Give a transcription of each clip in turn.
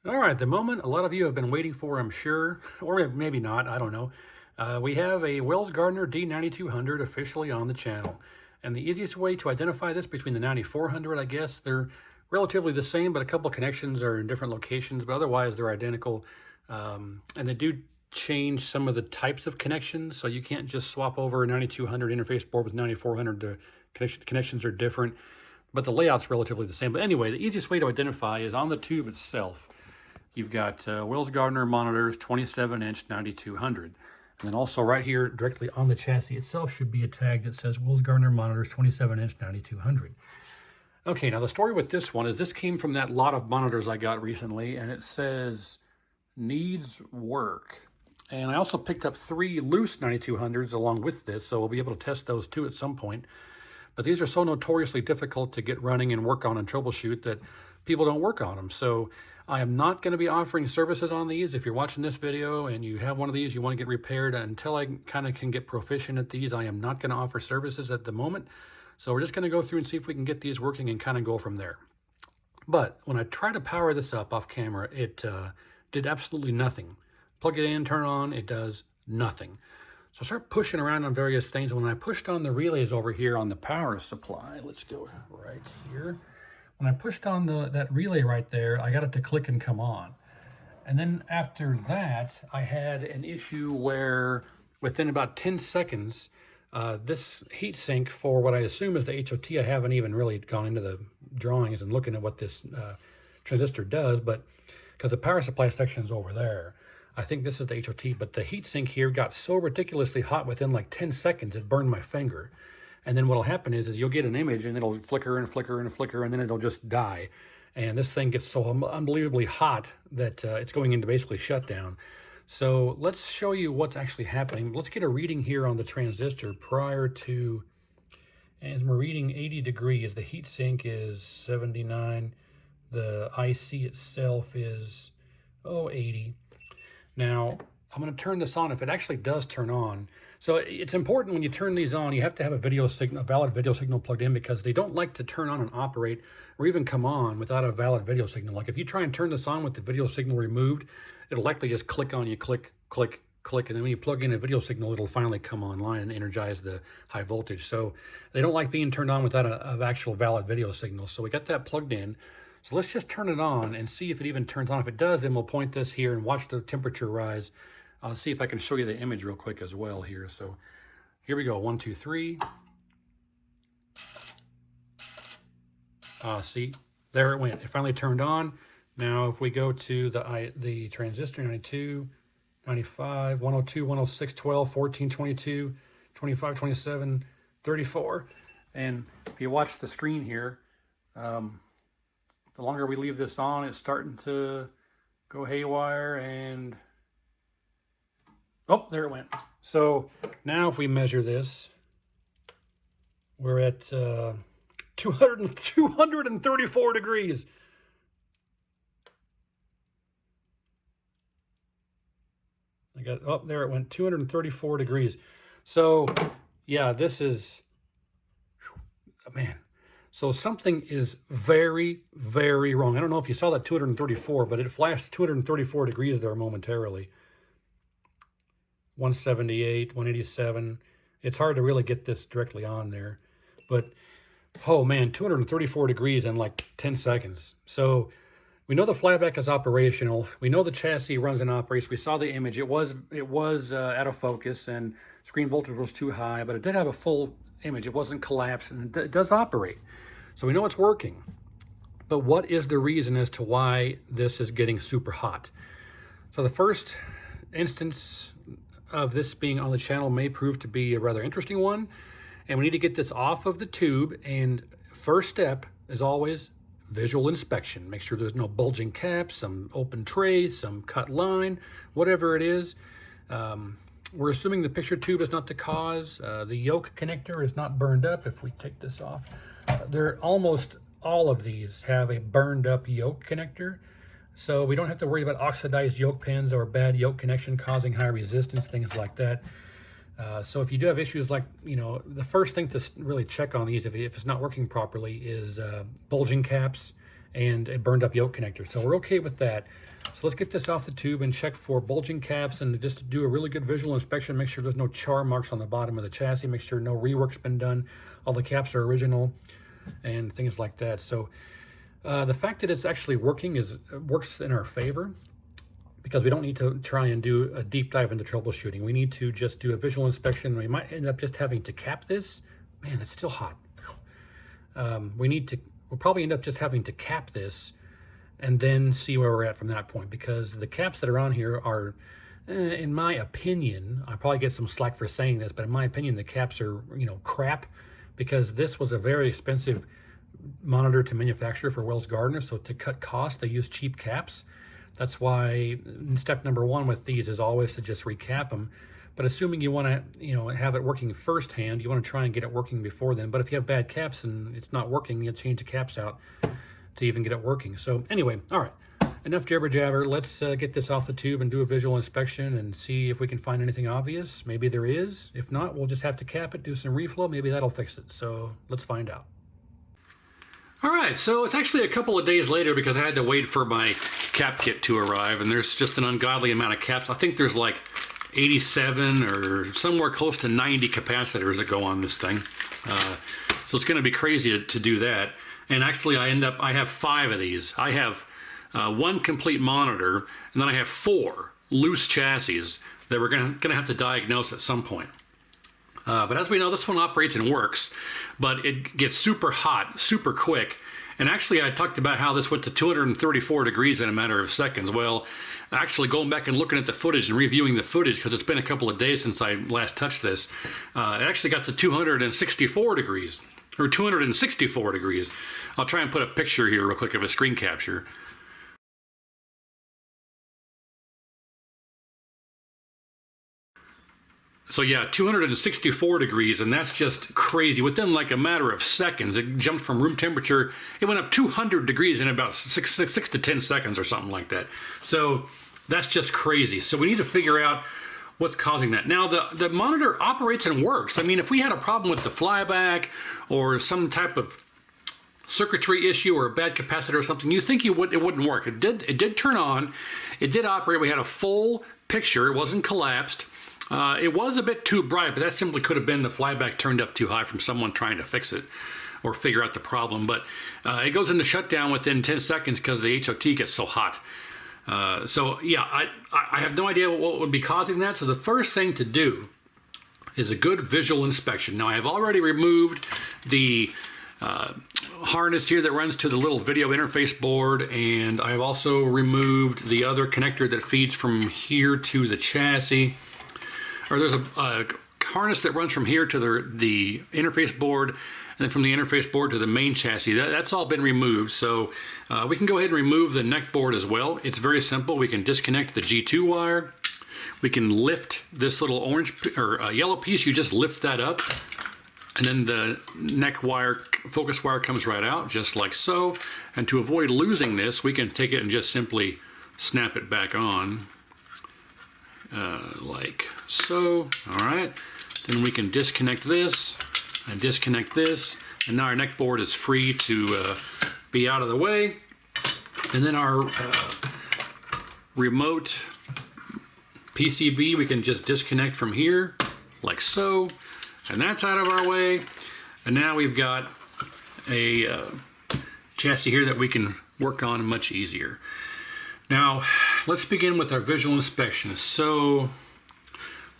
All right, the moment a lot of you have been waiting for, I'm sure, or maybe not, I don't know. We have a Wells Gardner D9200 officially on the channel. And the easiest way to identify this between the 9400, I guess, they're relatively the same, but a couple connections are in different locations, but otherwise they're identical. And they do change some of the types of connections, so you can't just swap over a 9200 interface board with 9400. The connections are different, but the layout's relatively the same. But anyway, the easiest way to identify is on the tube itself. You've got Wells Gardner monitors, 27-inch 9200. And then also right here, directly on the chassis itself, should be a tag that says Wells Gardner monitors, 27-inch 9200. Okay, now the story with this one is this came from that lot of monitors I got recently, and it says needs work. And I also picked up 3 loose 9200s along with this, so we'll be able to test those too at some point. But these are so notoriously difficult to get running and work on and troubleshoot that people don't work on them. So I am not going to be offering services on these. If you're watching this video and you have one of these, you want to get repaired, until I kind of can get proficient at these, I am not going to offer services at the moment. So we're just going to go through and see if we can get these working and kind of go from there. But when I try to power this up off camera, it did absolutely nothing. Plug it in, turn it on, it does nothing. So I start pushing around on various things. When I pushed on the relays over here on the power supply, let's go right here. When I pushed on that relay right there, I got it to click and come on. And then after that, I had an issue where within about 10 seconds, this heatsink for what I assume is the HOT, I haven't even really gone into the drawings and looking at what this transistor does, but because the power supply section is over there, I think this is the HOT, but the heatsink here got so ridiculously hot within like 10 seconds, it burned my finger. And then what'll happen is you'll get an image and it'll flicker and flicker and flicker, and then it'll just die. And this thing gets so unbelievably hot that it's going into basically shutdown. So let's show you what's actually happening. Let's get a reading here on the transistor prior to, and we're reading 80 degrees. The heatsink is 79. The IC itself is, 80. Now, I'm going to turn this on if it actually does turn on. So it's important when you turn these on, you have to have a video signal, a valid video signal plugged in, because they don't like to turn on and operate or even come on without a valid video signal. Like if you try and turn this on with the video signal removed, it'll likely just click on you, click, click, click. And then when you plug in a video signal, it'll finally come online and energize the high voltage. So they don't like being turned on without an actual valid video signal. So we got that plugged in. So let's just turn it on and see if it even turns on. If it does, then we'll point this here and watch the temperature rise. I'll see if I can show you the image real quick as well here. So here we go, 1, 2, 3. See, there it went. It finally turned on. Now if we go to the transistor, 92, 95, 102, 106, 12, 14, 22, 25, 27, 34. And if you watch the screen here, the longer we leave this on, it's starting to go haywire, and oh, there it went. So now if we measure this, we're at 234 degrees. Oh, there it went, 234 degrees. So yeah, this is, man. So something is very, very wrong. I don't know if you saw that 234, but it flashed 234 degrees there momentarily. 178, 187. It's hard to really get this directly on there. But, oh man, 234 degrees in like 10 seconds. So we know the flyback is operational. We know the chassis runs and operates. We saw the image. It was out of focus and screen voltage was too high, but it did have a full image. It wasn't collapsed, and it does operate. So we know it's working. But what is the reason as to why this is getting super hot? So the first instance of this being on the channel may prove to be a rather interesting one, and we need to get this off of the tube. And first step is always visual inspection. Make sure there's no bulging caps, some open trays, some cut line, whatever it is. We're assuming the picture tube is not the cause. The yoke connector is not burned up. If we take this off, almost all of these have a burned up yoke connector. So we don't have to worry about oxidized yoke pins or bad yoke connection causing high resistance, things like that. So if you do have issues like, the first thing to really check on these, if it's not working properly, is bulging caps and a burned up yoke connector. So we're okay with that. So let's get this off the tube and check for bulging caps, and just do a really good visual inspection. Make sure there's no char marks on the bottom of the chassis. Make sure no rework's been done. All the caps are original and things like that. So the fact that it's actually working works in our favor, because we don't need to try and do a deep dive into troubleshooting. We need to just do a visual inspection. We might end up just having to cap this. Man, it's still hot. We'll probably end up just having to cap this and then see where we're at from that point, because the caps that are on here are, in my opinion, I probably get some slack for saying this, but in my opinion, the caps are, crap, because this was a very expensive monitor to manufacture for Wells Gardner. So to cut costs, they use cheap caps. That's why step number one with these is always to just recap them. But assuming you want to, have it working firsthand, you want to try and get it working before then. But if you have bad caps and it's not working, you'll change the caps out to even get it working. So anyway, all right, enough jabber jabber. Let's get this off the tube and do a visual inspection and see if we can find anything obvious. Maybe there is. If not, we'll just have to cap it, do some reflow. Maybe that'll fix it. So let's find out. All right, so it's actually a couple of days later, because I had to wait for my cap kit to arrive, and there's just an ungodly amount of caps. I think there's like 87 or somewhere close to 90 capacitors that go on this thing. So it's going to be crazy to do that. And actually I have 5 of these. I have 1 complete monitor, and then I have 4 loose chassis that we're going to have to diagnose at some point. But as we know, this one operates and works, but it gets super hot, super quick. And actually, I talked about how this went to 234 degrees in a matter of seconds. Well, actually going back and looking at the footage and reviewing the footage, because it's been a couple of days since I last touched this, it actually got to 264 degrees, or 264 degrees. I'll try and put a picture here real quick of a screen capture. So yeah, 264 degrees, and that's just crazy. Within like a matter of seconds, it jumped from room temperature. It went up 200 degrees in about 6 to 10 seconds or something like that. So that's just crazy. So we need to figure out what's causing that. Now the monitor operates and works. I mean, if we had a problem with the flyback or some type of circuitry issue or a bad capacitor or something, you think it wouldn't work. It did turn on. It did operate. We had a full picture. It wasn't collapsed. It was a bit too bright, but that simply could have been the flyback turned up too high from someone trying to fix it or figure out the problem. But it goes into shutdown within 10 seconds because the HOT gets so hot. So yeah, I have no idea what would be causing that. So the first thing to do is a good visual inspection. Now I have already removed the harness here that runs to the little video interface board, and I've also removed the other connector that feeds from here to the chassis. Or there's a harness that runs from here to the interface board, and then from the interface board to the main chassis. That's all been removed. So we can go ahead and remove the neck board as well. It's very simple. We can disconnect the G2 wire. We can lift this little orange or yellow piece. You just lift that up, and then the neck wire, focus wire, comes right out just like so. And to avoid losing this, we can take it and just simply snap it back on. Like so. All right, then we can disconnect this and disconnect this, and now our neck board is free to be out of the way. And then our remote PCB, we can just disconnect from here like so, and that's out of our way. And now we've got a chassis here that we can work on much easier. Now, let's begin with our visual inspection. So,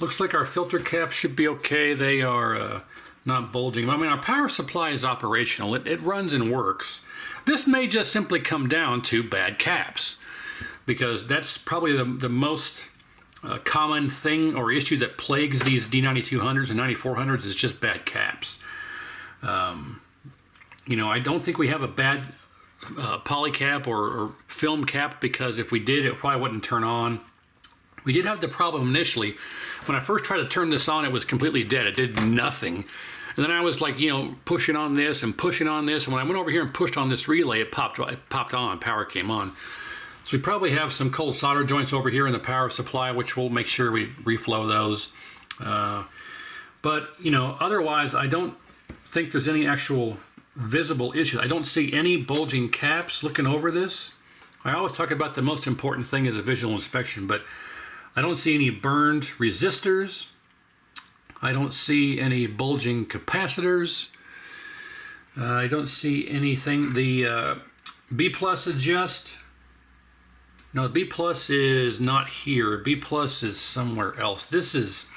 looks like our filter caps should be okay. They are not bulging. I mean, our power supply is operational. It runs and works. This may just simply come down to bad caps, because that's probably the most common thing or issue that plagues these D9200s and 9400s is just bad caps. I don't think we have a bad poly cap or film cap, because if we did, it probably wouldn't turn on. We did have the problem initially. When I first tried to turn this on, it was completely dead. It did nothing. And then I was like, pushing on this and pushing on this. And when I went over here and pushed on this relay, it popped on, power came on. So we probably have some cold solder joints over here in the power supply, which we'll make sure we reflow those. But, otherwise, I don't think there's any actual visible issues. I don't see any bulging caps looking over this. I always talk about the most important thing is a visual inspection, but I don't see any burned resistors. I don't see any bulging capacitors. I don't see anything. The B plus adjust. No, B plus is not here. B plus is somewhere else. This is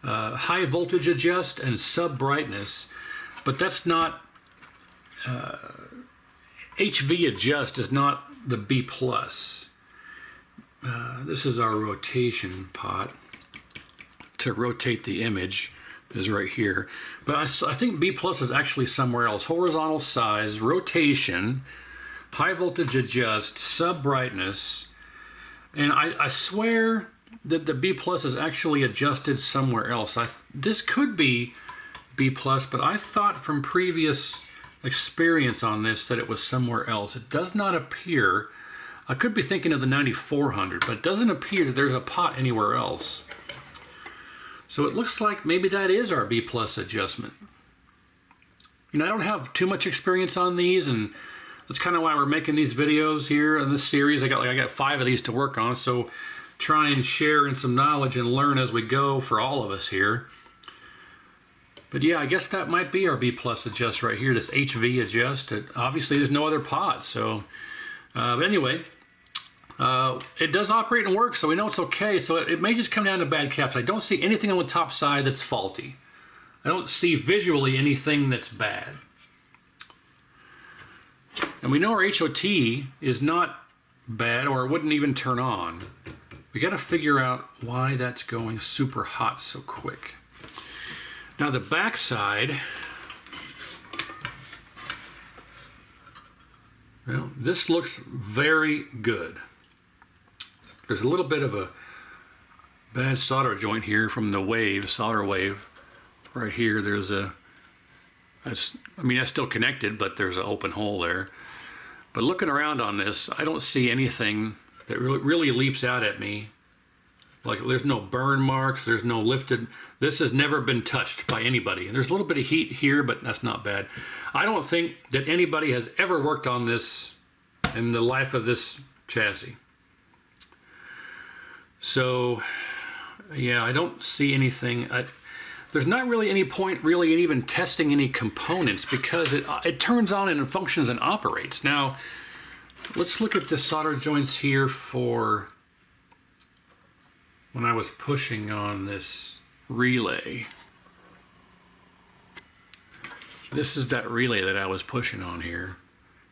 high voltage adjust and sub brightness, but that's not HV adjust is not the B plus. This is our rotation pot to rotate the image is right here, but I think B plus is actually somewhere else. Horizontal size, rotation, high voltage adjust, sub brightness, and I swear that the B plus is actually adjusted somewhere else. This could be B plus, but I thought from previous experience on this that it was somewhere else. It does not appear. I could be thinking of the 9400, but it doesn't appear that there's a pot anywhere else. So it looks like maybe that is our B plus adjustment. You know, I don't have too much experience on these, and that's kind of why we're making these videos here in this series. I got 5 of these to work on, so try and share in some knowledge and learn as we go for all of us here. But yeah, I guess that might be our B plus adjust right here, this HV adjust. Obviously there's no other pot, so but anyway, it does operate and work, so we know it's okay. So it may just come down to bad caps. I don't see anything on the top side that's faulty. I don't see visually anything that's bad. And we know our HOT is not bad, or it wouldn't even turn on. We got to figure out why that's going super hot so quick. Now the back side, well, this looks very good. There's a little bit of a bad solder joint here from the solder wave. Right here, there's that's still connected, but there's an open hole there. But looking around on this, I don't see anything that really leaps out at me. Like there's no burn marks, there's no lifted. This has never been touched by anybody. And there's a little bit of heat here, but that's not bad. I don't think that anybody has ever worked on this in the life of this chassis. So yeah, I don't see anything. There's not really any point really in even testing any components because it turns on and it functions and operates. Now, let's look at the solder joints here for when I was pushing on this relay. This is that relay that I was pushing on here,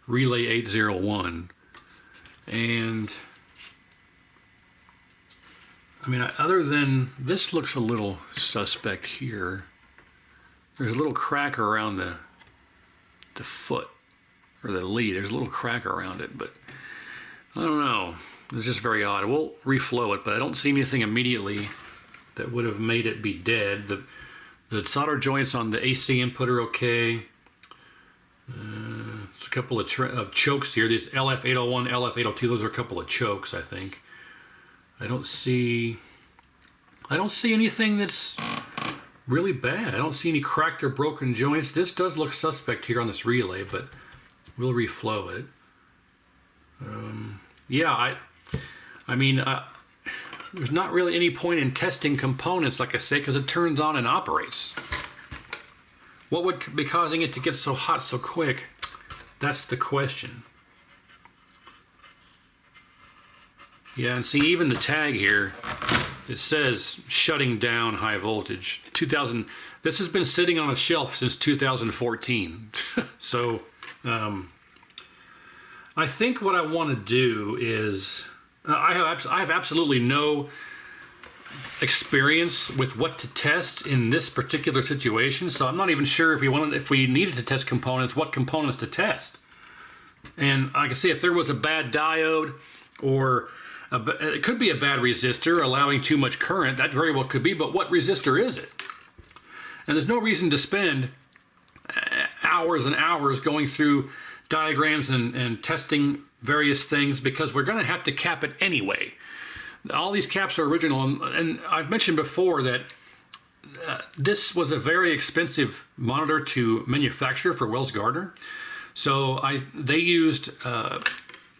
relay 801. And I mean, other than this looks a little suspect here. There's a little crack around the foot or the lead. There's a little crack around it, but I don't know. It's just very odd. We'll reflow it, but I don't see anything immediately that would have made it be dead. The solder joints on the AC input are okay. There's a couple of chokes here. These LF801, LF802, those are a couple of chokes, I think. I don't see anything that's really bad. I don't see any cracked or broken joints. This does look suspect here on this relay, but we'll reflow it. Yeah, I mean, there's not really any point in testing components, like I say, because it turns on and operates. What would be causing it to get so hot so quick? That's the question. Yeah, and see, even the tag here, it says shutting down high voltage. 2000. This has been sitting on a shelf since 2014. So I think what I want to do is I have absolutely no experience with what to test in this particular situation. So I'm not even sure if we needed to test components, what components to test. And I can see if there was a bad diode or it could be a bad resistor allowing too much current. That very well could be, but what resistor is it? And there's no reason to spend hours and hours going through diagrams and testing various things because we're going to have to cap it anyway. All these caps are original, and I've mentioned before that this was a very expensive monitor to manufacture for Wells Gardner. So they used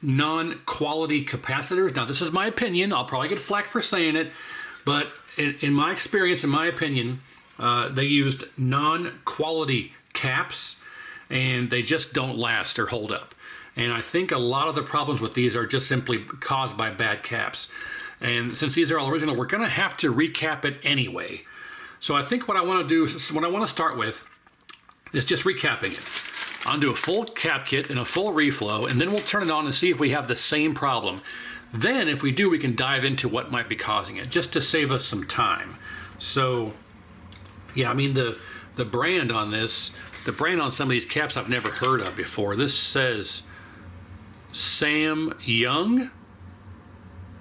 non-quality capacitors. Now this is my opinion. I'll probably get flack for saying it, but in my experience, in my opinion, they used non-quality caps, and they just don't last or hold up. And I think a lot of the problems with these are just simply caused by bad caps. And since these are all original, we're going to have to recap it anyway. So I think what I want to do, what I want to start with, is just recapping it. I'll do a full cap kit and a full reflow, and then we'll turn it on and see if we have the same problem. Then if we do, we can dive into what might be causing it, just to save us some time. So yeah, I mean the brand on this, the brand on some of these caps I've never heard of before. This says Sam Young,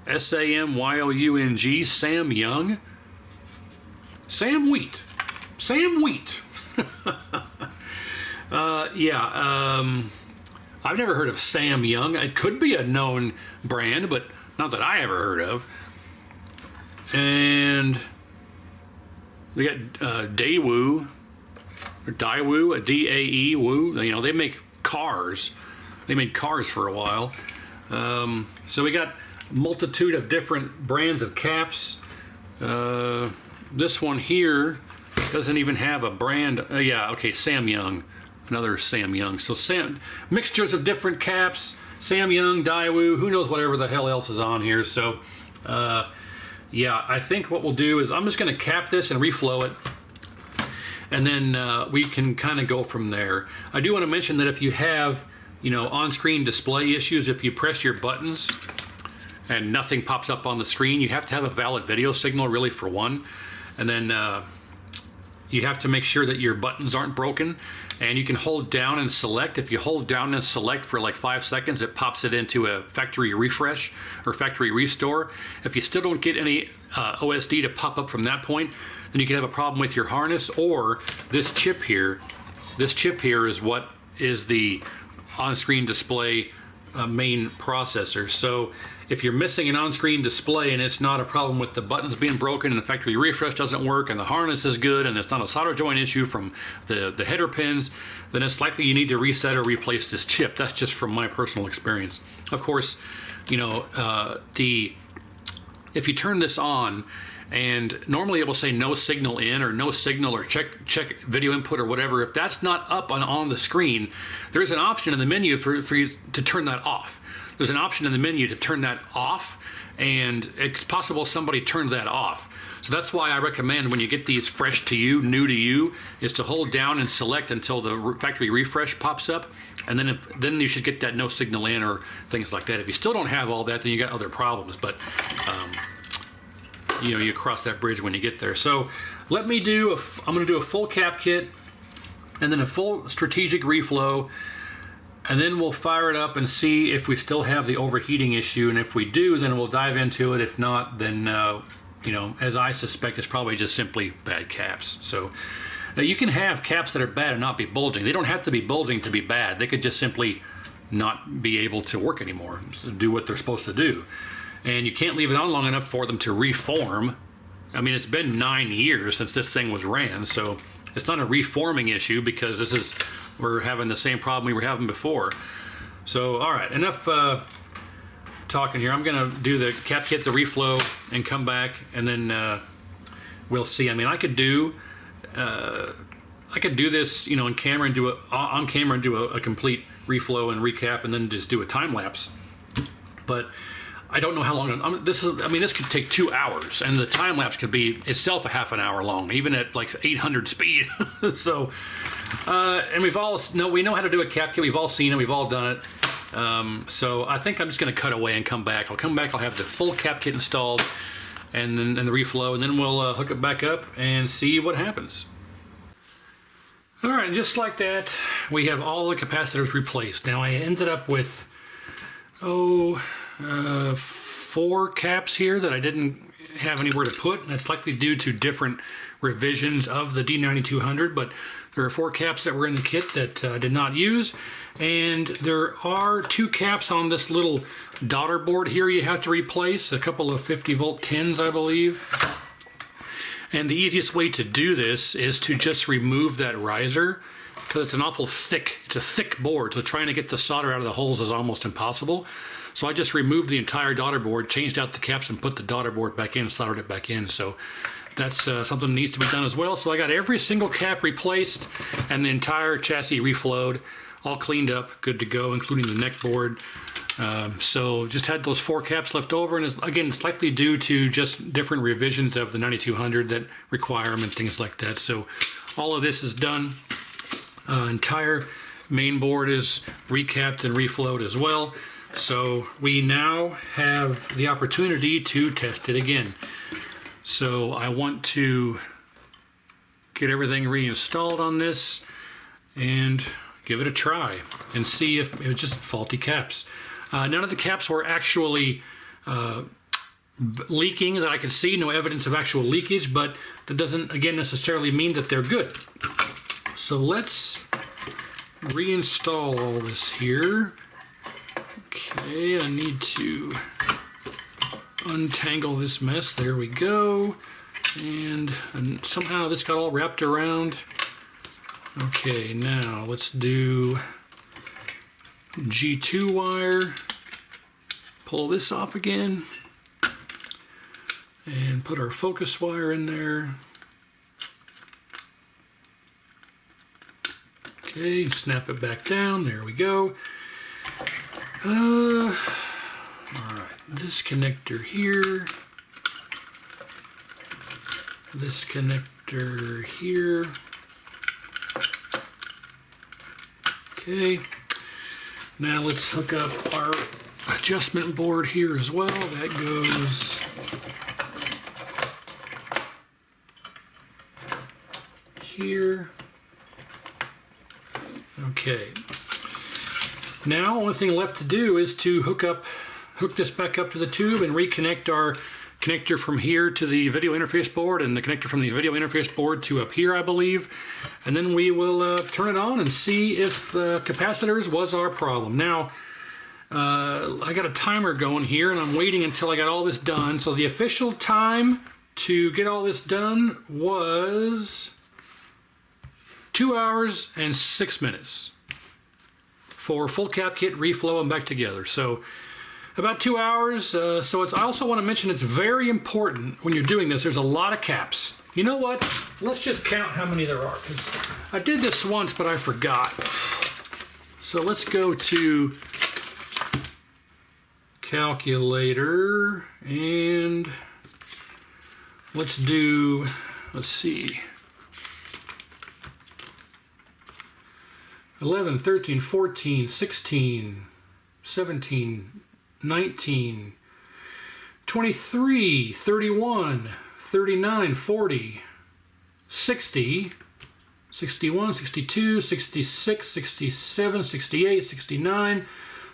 S-A-M-Y-O-U-N-G, Sam Young. Sam Wheat. Sam Wheat. I've never heard of Sam Young. It could be a known brand, but not that I ever heard of. And we got Daewoo, or Daewoo, a D-A-E, Woo. You know, they make cars. They made cars for a while. So we got multitude of different brands of caps. This one here doesn't even have a brand. Yeah, okay, Sam Young, another Sam Young. So mixtures of different caps, Sam Young, Daewoo, who knows whatever the hell else is on here. So yeah, I think what we'll do is I'm just going to cap this and reflow it, and then we can kind of go from there. I do want to mention that if you have, you know, on-screen display issues, if you press your buttons and nothing pops up on the screen, you have to have a valid video signal, really, for one. And then you have to make sure that your buttons aren't broken, and you can hold down and select. If you hold down and select for like 5 seconds, it pops it into a factory refresh or factory restore. If you still don't get any OSD to pop up from that point, then you can have a problem with your harness or this chip here. This chip here is what is the on-screen display main processor. So if you're missing an on-screen display and it's not a problem with the buttons being broken and the factory refresh doesn't work and the harness is good and it's not a solder joint issue from the header pins, then it's likely you need to reset or replace this chip. That's just from my personal experience. Of course, you know, if you turn this on, and normally it will say no signal in or no signal or check video input or whatever. If that's not up on the screen, there's an option in the menu for you to turn that off. There's an option in the menu to turn that off, and it's possible somebody turned that off. So that's why I recommend when you get these fresh to you, new to you, is to hold down and select until the factory refresh pops up, and then you should get that no signal in or things like that. If you still don't have all that, then you got other problems. But you know, you cross that bridge when you get there. So let me do I'm going to do a full cap kit and then a full strategic reflow, and then we'll fire it up and see if we still have the overheating issue. And if we do, then we'll dive into it. If not, then you know, as I suspect, it's probably just simply bad caps. So you can have caps that are bad and not be bulging. They don't have to be bulging to be bad. They could just simply not be able to work anymore, so do what they're supposed to do. And you can't leave it on long enough for them to reform. I mean, it's been 9 years since this thing was ran, so it's not a reforming issue, because we're having the same problem we were having before. So, all right, enough talking here. I'm gonna do the cap kit, the reflow, and come back, and then we'll see. I mean, I could do this, you know, on camera and do a complete reflow and recap, and then just do a time lapse. But I don't know how long. This could take 2 hours, and the time lapse could be itself a half an hour long, even at like 800 speed. So, and we know how to do a cap kit. We've all seen it. We've all done it. So I think I'm just going to cut away and come back. I'll come back. I'll have the full cap kit installed, and then the reflow, and then we'll hook it back up and see what happens. All right, just like that, we have all the capacitors replaced. Now I ended up with 4 caps here that I didn't have anywhere to put, and that's likely due to different revisions of the D9200, but there are 4 caps that were in the kit that I did not use, and there are 2 caps on this little daughter board here you have to replace, a couple of 50-volt tins, I believe. And the easiest way to do this is to just remove that riser, because it's an awful thick, it's a thick board, so trying to get the solder out of the holes is almost impossible. So I just removed the entire daughter board, changed out the caps, and put the daughter board back in, soldered it back in. So that's something that needs to be done as well. So I got every single cap replaced and the entire chassis reflowed, all cleaned up, good to go, including the neck board. So just had those 4 caps left over, and it's, again, it's likely due to just different revisions of the 9200 that require them and things like that. So all of this is done. Entire main board is recapped and reflowed as well. So we now have the opportunity to test it again. So I want to get everything reinstalled on this and give it a try and see if it was just faulty caps. None of the caps were actually leaking that I could see, no evidence of actual leakage, but that doesn't, again, necessarily mean that they're good. So let's reinstall all this here. Okay, I need to untangle this mess. There we go. And somehow this got all wrapped around. Okay, now let's do G2 wire. Pull this off again. And put our focus wire in there. Okay, snap it back down. There we go. All right, this connector here. This connector here. Okay. Now let's hook up our adjustment board here as well. That goes here. Okay. Now, only thing left to do is to hook this back up to the tube and reconnect our connector from here to the video interface board and the connector from the video interface board to up here, I believe. And then we will turn it on and see if capacitors was our problem. Now, I got a timer going here and I'm waiting until I got all this done. So the official time to get all this done was 2 hours and 6 minutes. For full cap kit, reflow, and back together. So about 2 hours. So I also want to mention it's very important when you're doing this. There's a lot of caps. You know what? Let's just count how many there are, because I did this once, but I forgot. So let's go to calculator and let's see. 11, 13, 14, 16, 17, 19, 23, 31, 39, 40, 60, 61, 62, 66, 67, 68, 69,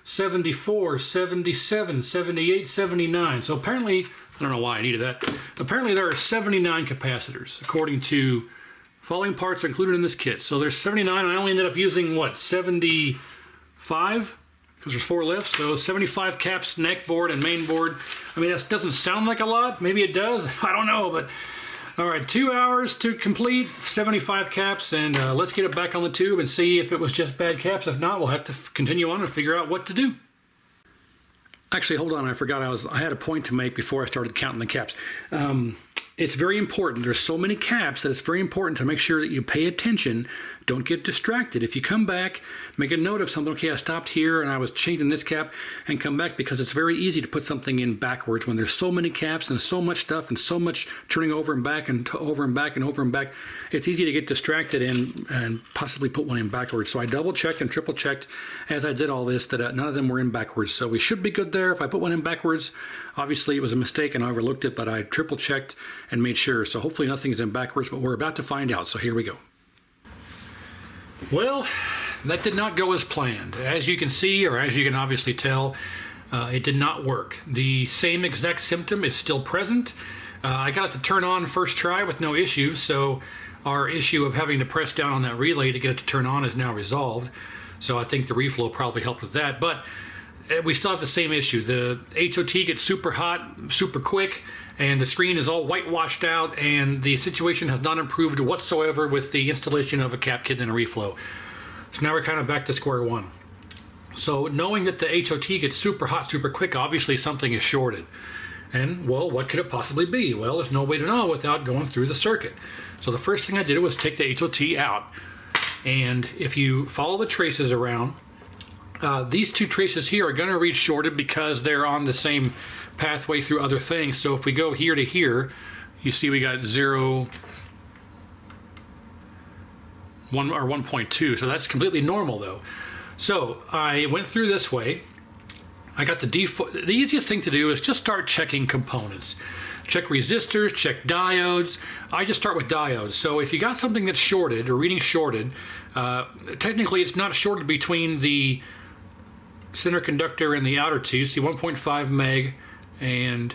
74, 77, 78, 79. So apparently, I don't know why I needed that. Apparently there are 79 capacitors, according to following parts are included in this kit. So there's 79. I only ended up using, what, 75? Because there's 4 left. So 75 caps, neck board, and main board. I mean, that doesn't sound like a lot. Maybe it does. I don't know. But all right, 2 hours to complete, 75 caps. And let's get it back on the tube and see if it was just bad caps. If not, we'll have to continue on and figure out what to do. Actually, hold on. I forgot I had a point to make before I started counting the caps. It's very important. There's so many caps that it's very important to make sure that you pay attention. Don't get distracted. If you come back, make a note of something. Okay, I stopped here and I was changing this cap, and come back, because it's very easy to put something in backwards when there's so many caps and so much stuff and so much turning over and back and over and back and over and back. It's easy to get distracted and possibly put one in backwards. So I double checked and triple checked as I did all this that none of them were in backwards. So we should be good there. If I put one in backwards, obviously it was a mistake and I overlooked it, but I triple checked and made sure. So hopefully nothing is in backwards, but we're about to find out. So here we go. Well, that did not go as planned. As you can see, or as you can obviously tell, it did not work. The same exact symptom is still present. I got it to turn on first try with no issue, so our issue of having to press down on that relay to get it to turn on is now resolved. So I think the reflow probably helped with that. But we still have the same issue. The HOT gets super hot, super quick, and the screen is all whitewashed out, and the situation has not improved whatsoever with the installation of a cap kit and a reflow. So now we're kind of back to square one. So knowing that the HOT gets super hot, super quick, obviously something is shorted. And, well, what could it possibly be? Well, there's no way to know without going through the circuit. So the first thing I did was take the HOT out. And if you follow the traces around, these two traces here are going to read shorted because they're on the same pathway through other things. So if we go here to here, you see we got 0, 1 or 1.2. So that's completely normal though. So I went through this way. I got the D4. The easiest thing to do is just start checking components. Check resistors, check diodes. I just start with diodes. So if you got something that's shorted or reading shorted, technically it's not shorted between the center conductor and the outer two. See 1.5 meg, and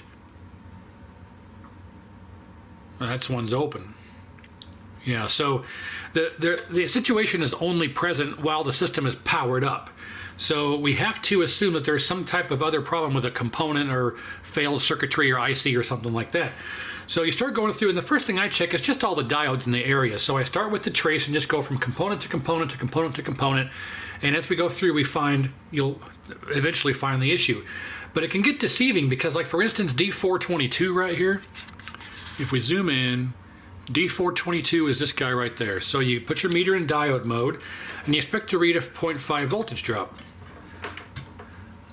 that's one's open. Yeah, so the situation is only present while the system is powered up. So we have to assume that there's some type of other problem with a component or failed circuitry or IC or something like that. So you start going through, and the first thing I check is just all the diodes in the area. So I start with the trace and just go from component to component to component to component. And as we go through, you'll eventually find the issue. But it can get deceiving because, like for instance, D422 right here, if we zoom in, D422 is this guy right there. So you put your meter in diode mode and you expect to read a 0.5 voltage drop.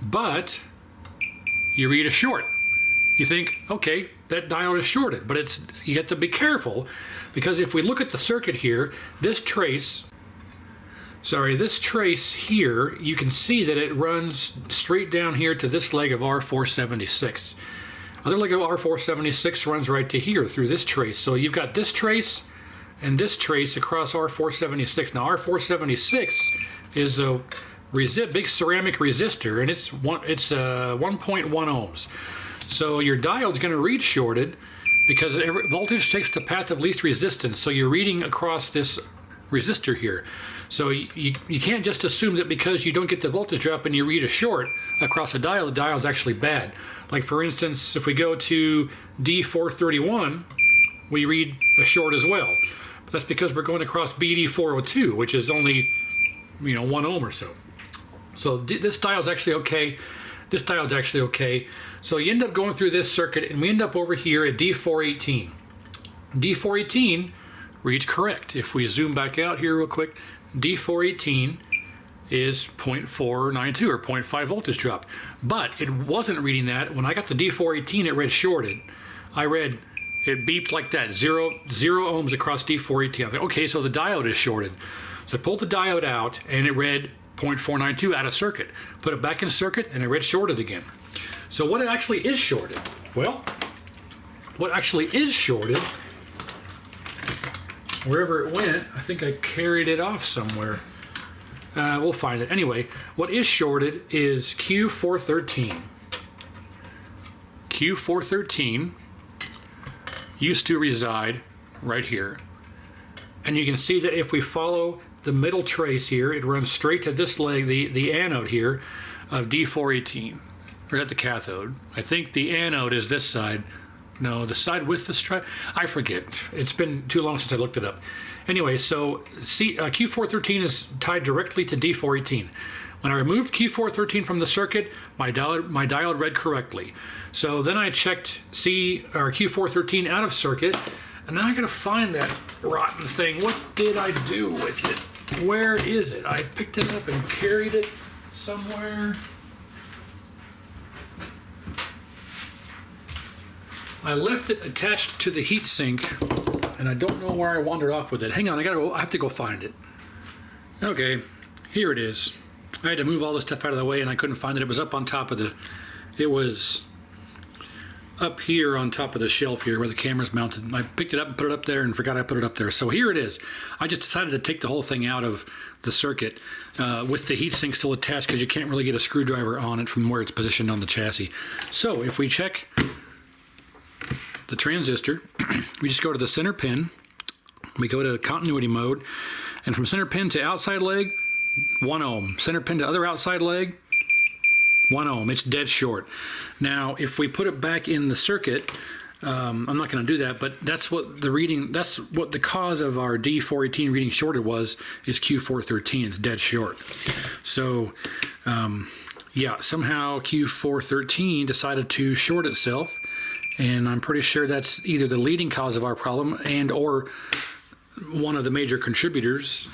But you read a short. You think, okay, that diode is shorted, but you have to be careful because if we look at the circuit here, this trace here, you can see that it runs straight down here to this leg of R476. Other leg of R476 runs right to here through this trace. So you've got this trace and this trace across R476. Now R476 is a big ceramic resistor, and it's 1.1 ohms. So your diode's going to read shorted because every voltage takes the path of least resistance. So you're reading across this resistor here. So you can't just assume that because you don't get the voltage drop and you read a short across a diode, the diode's actually bad. Like for instance, if we go to D431, we read a short as well. But that's because we're going across BD402, which is only 1 ohm or so. So this diode's actually okay. This diode's actually okay. So you end up going through this circuit, and we end up over here at D418. D418 reads correct. If we zoom back out here real quick, D418 is 0.492 or 0.5 voltage drop. But it wasn't reading that. When I got the D418, it read shorted. It beeped like that, 0 ohms across D418. I thought, okay, so the diode is shorted. So I pulled the diode out, and it read 0.492 out of circuit. Put it back in circuit, and it read shorted again. So what actually is shorted? Well, what actually is shorted, wherever it went, I think I carried it off somewhere. We'll find it. Anyway, what is shorted is Q413. Q413 used to reside right here. And you can see that if we follow the middle trace here, it runs straight to this leg, the anode here of D418, or at the cathode. I think the anode is this side. No, the side with the stripe. I forget. It's been too long since I looked it up. Anyway, so Q413 is tied directly to D418. When I removed Q413 from the circuit, my diode read correctly. So then I checked Q413 out of circuit, and now I gotta find that rotten thing. What did I do with it? Where is it? I picked it up and carried it somewhere. I left it attached to the heatsink, and I don't know where I wandered off with it. Hang on, I have to go find it. Okay, here it is. I had to move all this stuff out of the way, and I couldn't find it. It was up on top of it was up here on top of the shelf here where the camera's mounted. I picked it up and put it up there and forgot I put it up there. So here it is. I just decided to take the whole thing out of the circuit with the heatsink still attached because you can't really get a screwdriver on it from where it's positioned on the chassis. So if we check the transistor, we just go to the center pin, we go to continuity mode, and from center pin to outside leg, 1 ohm. Center pin to other outside leg, 1 ohm. It's dead short. Now, if we put it back in the circuit, I'm not going to do that, but that's what the reading, that's what the cause of our D418 reading shorted was, is Q413. It's dead short. So, yeah, somehow Q413 decided to short itself, and I'm pretty sure that's either the leading cause of our problem and or one of the major contributors.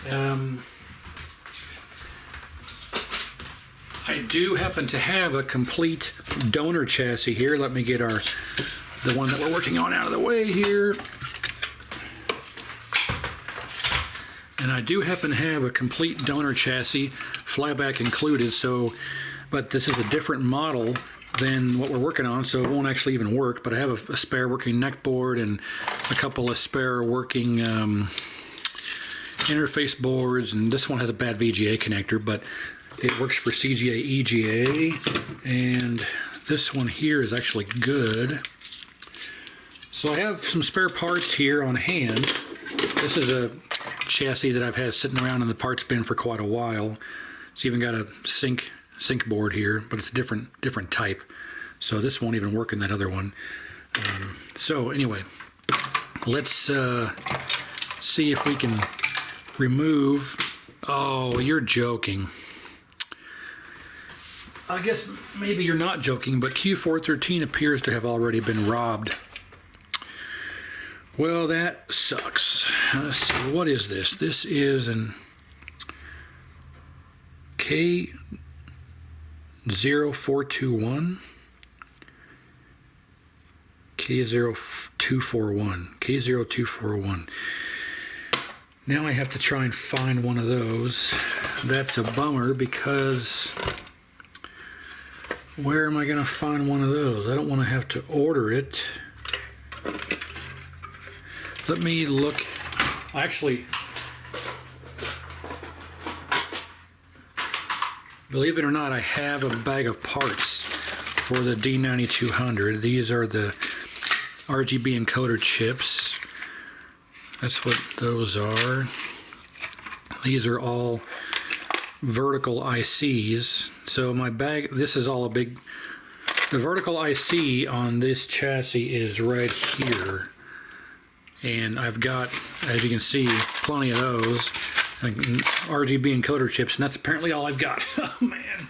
I do happen to have a complete donor chassis here. Let me get the one that we're working on out of the way here. And I do happen to have a complete donor chassis, flyback included, so, but this is a different model than what we're working on, so it won't actually even work, but I have a spare working neck board and a couple of spare working interface boards, and this one has a bad VGA connector, but it works for CGA, EGA, and this one here is actually good. So I have some spare parts here on hand. This is a chassis that I've had sitting around in the parts bin for quite a while. It's even got a sync board here, but it's a different type. So this won't even work in that other one. So anyway, let's see if we can remove. Oh, you're joking. I guess maybe you're not joking, but Q413 appears to have already been robbed. Well, that sucks. Let's see, what is this? This is an K0421. K0241. Now I have to try and find one of those. That's a bummer because where am I going to find one of those? I don't want to have to order it. Let me look. Actually, believe it or not, I have a bag of parts for the D9200. These are the RGB encoder chips. That's what those are. These are all vertical ICs. So my bag, this is all the vertical IC on this chassis is right here. And I've got, as you can see, plenty of those RGB encoder chips, and that's apparently all I've got. Oh man.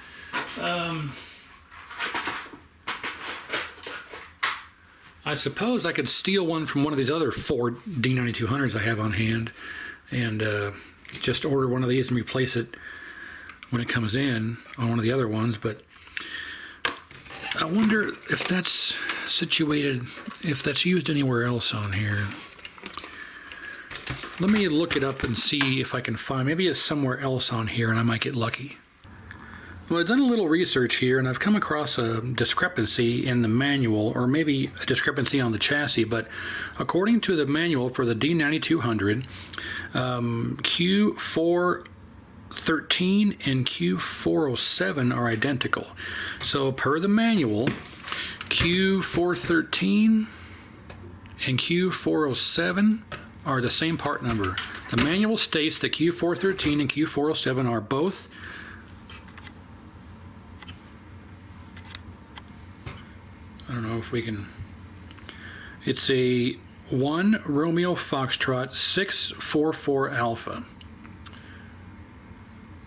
I suppose I could steal one from one of these other 4 D9200s I have on hand and just order one of these and replace it when it comes in on one of the other ones, but I wonder if that's situated, if that's used anywhere else on here. Let me look it up and see if I can find, maybe it's somewhere else on here and I might get lucky. Well, I've done a little research here and I've come across a discrepancy in the manual, or maybe a discrepancy on the chassis, but according to the manual for the D9200, Q413 and Q407 are identical. So per the manual, Q413 and Q407 are the same part number. The manual states that Q413 and Q407 are both I don't know if we can. It's a 1 Romeo Foxtrot 644 Alpha.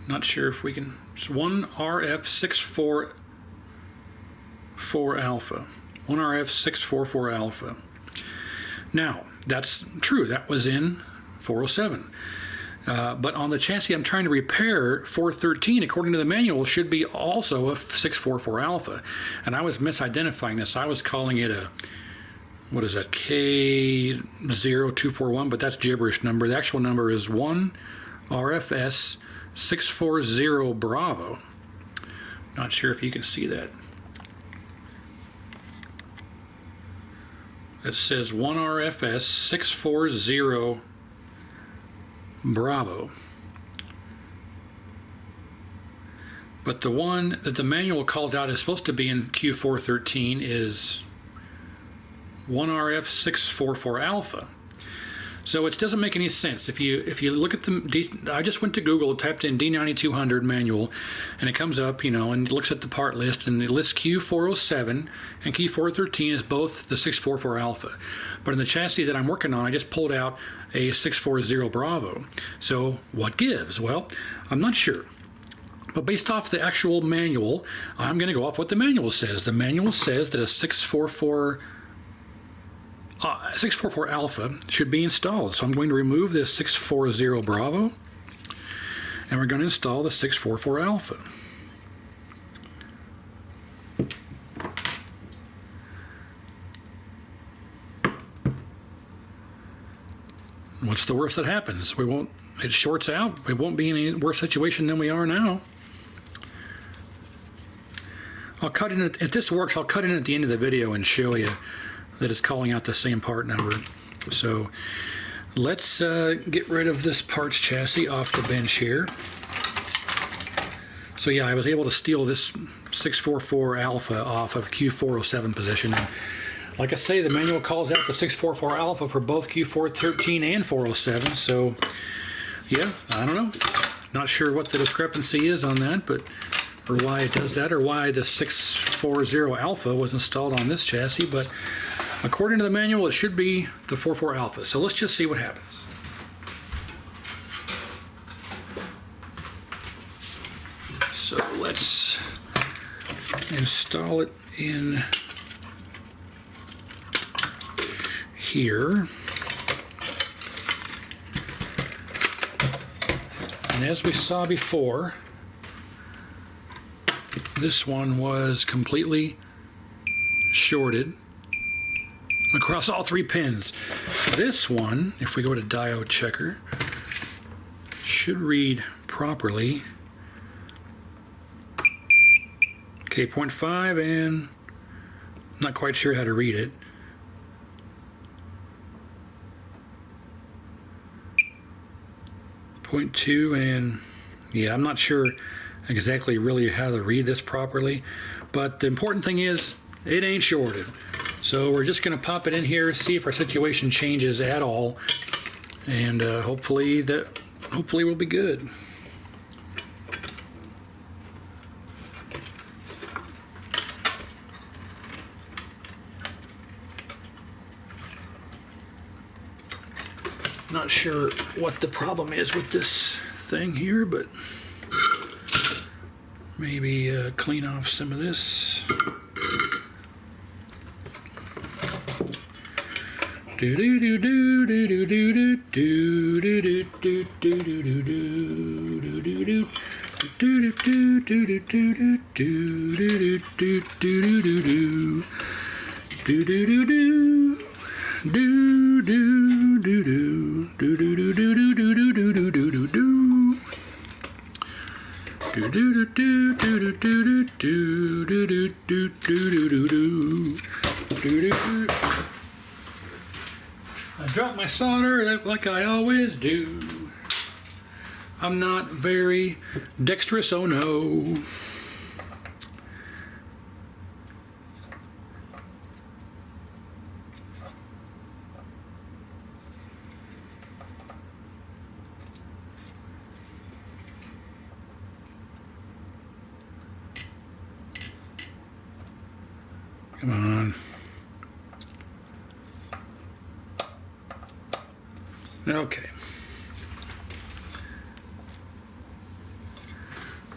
Not sure if we can. It's 1 RF 644 Alpha. 1 RF 644 Alpha. Now, that's true. That was in 407. But on the chassis I'm trying to repair, 413, according to the manual, should be also a 644 Alpha. And I was misidentifying this. I was calling it a, what is that, K0241, but that's gibberish number. The actual number is 1 RFS 640 Bravo. Not sure if you can see that. It says 1 RFS 640 Bravo. But the one that the manual calls out is supposed to be in Q413 is 1RF644 Alpha. So it doesn't make any sense. If you look at I just went to Google, typed in D9200 manual, and it comes up, and it looks at the part list, and it lists Q407 and Q413 as both the 644 alpha. But in the chassis that I'm working on, I just pulled out a 640 Bravo. So what gives? Well, I'm not sure. But based off the actual manual, I'm going to go off what the manual says. The manual says that a 644 alpha should be installed. So I'm going to remove this 640 Bravo, and we're going to install the 644 alpha. What's the worst that happens? It shorts out. It won't be any worse situation than we are now. I'll cut in, if this works, I'll cut in at the end of the video and show you that it's calling out the same part number. So let's get rid of this parts chassis off the bench here. So yeah, I was able to steal this 644 alpha off of Q407 position. And like I say, the manual calls out the 644 alpha for both Q413 and 407. So yeah, I don't know. Not sure what the discrepancy is on that, or why it does that, or why the 640 alpha was installed on this chassis, but according to the manual, it should be the 44 alpha. So let's just see what happens. So let's install it in here. And as we saw before, this one was completely shorted across all 3 pins. This one, if we go to diode checker, should read properly. Okay, 0.5, and I'm not quite sure how to read it. .2, and yeah, I'm not sure exactly really how to read this properly, but the important thing is it ain't shorted. So we're just going to pop it in here, see if our situation changes at all, and hopefully we'll be good. Not sure what the problem is with this thing here, but maybe clean off some of this. Do do do do do do do do do do do do do I dropped my solder like I always do. I'm not very dexterous, oh no. Come on. Okay.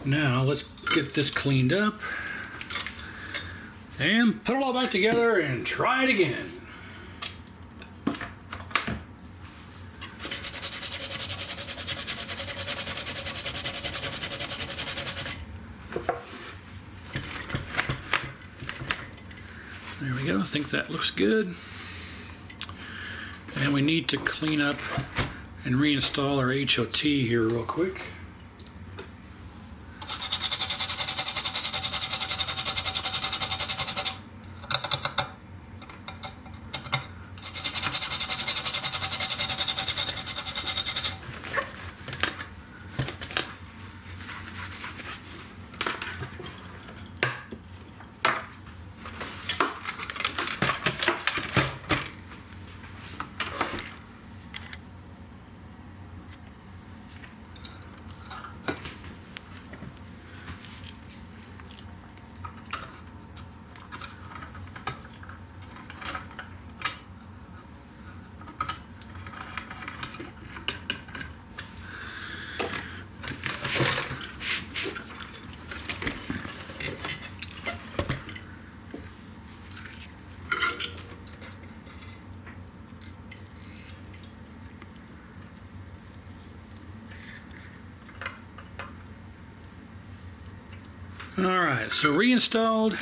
Now let's get this cleaned up and put it all back together and try it again. There we go. I think that looks good. And we need to clean up and reinstall our HOT here real quick. Alright, so reinstalled.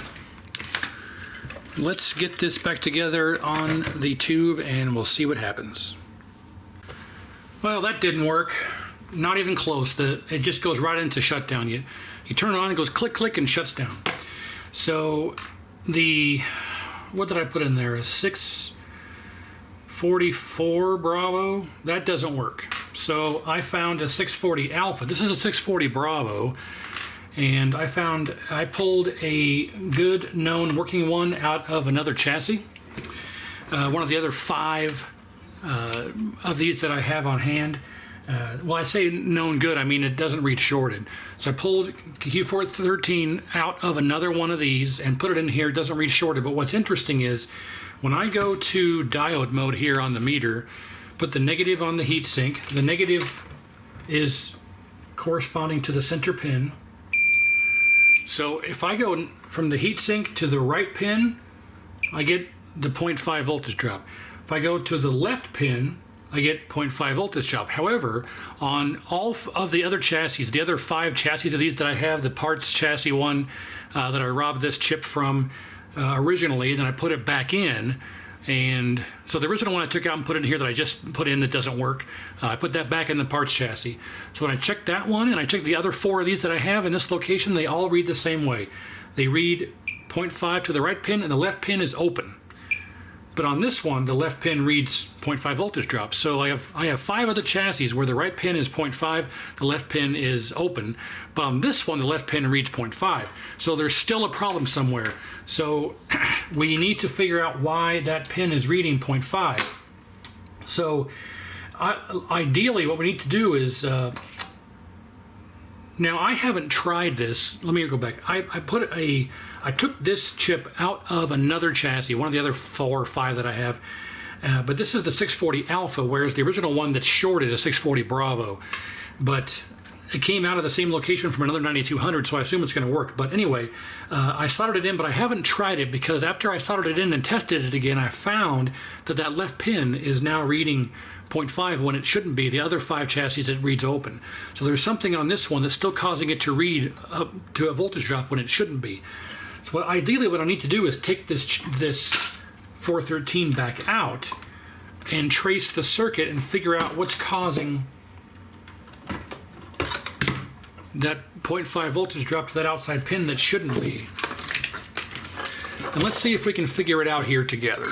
Let's get this back together on the tube and we'll see what happens. Well, that didn't work. Not even close. It just goes right into shutdown. You turn it on, it goes click, click, and shuts down. So what did I put in there? A 644 Bravo? That doesn't work. So I found a 640 Alpha. This is a 640 Bravo. And I pulled a good known working one out of another chassis. One of the other 5 of these that I have on hand. Well, I say known good, I mean it doesn't read shorted. So I pulled Q413 out of another one of these and put it in here. It doesn't read shorted, but what's interesting is when I go to diode mode here on the meter, put the negative on the heatsink. The negative is corresponding to the center pin. So if I go from the heatsink to the right pin, I get the 0.5 voltage drop. If I go to the left pin, I get 0.5 voltage drop. However, on all of the other chassis, the other 5 chassis of these that I have, the parts chassis one that I robbed this chip from originally, then I put it back in. And so the original one I took out and put in here that I just put in that doesn't work, I put that back in the parts chassis. So when I checked that one and I checked the other 4 of these that I have in this location, they all read the same way. They read 0.5 to the right pin and the left pin is open. But on this one, the left pin reads 0.5 voltage drop. So I have 5 other chassis where the right pin is 0.5, the left pin is open. But on this one, the left pin reads 0.5. So there's still a problem somewhere. So we need to figure out why that pin is reading 0.5. So ideally, what we need to do is, now I haven't tried this. Let me go back. I took this chip out of another chassis, one of the other 4 or 5 that I have. But this is the 640 Alpha, whereas the original one that's shorted is a 640 Bravo. But it came out of the same location from another 9200, so I assume it's going to work. But anyway, I soldered it in, but I haven't tried it because after I soldered it in and tested it again, I found that that left pin is now reading 0.5 when it shouldn't be. The other 5 chassis, it reads open. So there's something on this one that's still causing it to read up to a voltage drop when it shouldn't be. So ideally what I need to do is take this 413 back out and trace the circuit and figure out what's causing that 0.5 voltage drop to that outside pin that shouldn't be. And let's see if we can figure it out here together.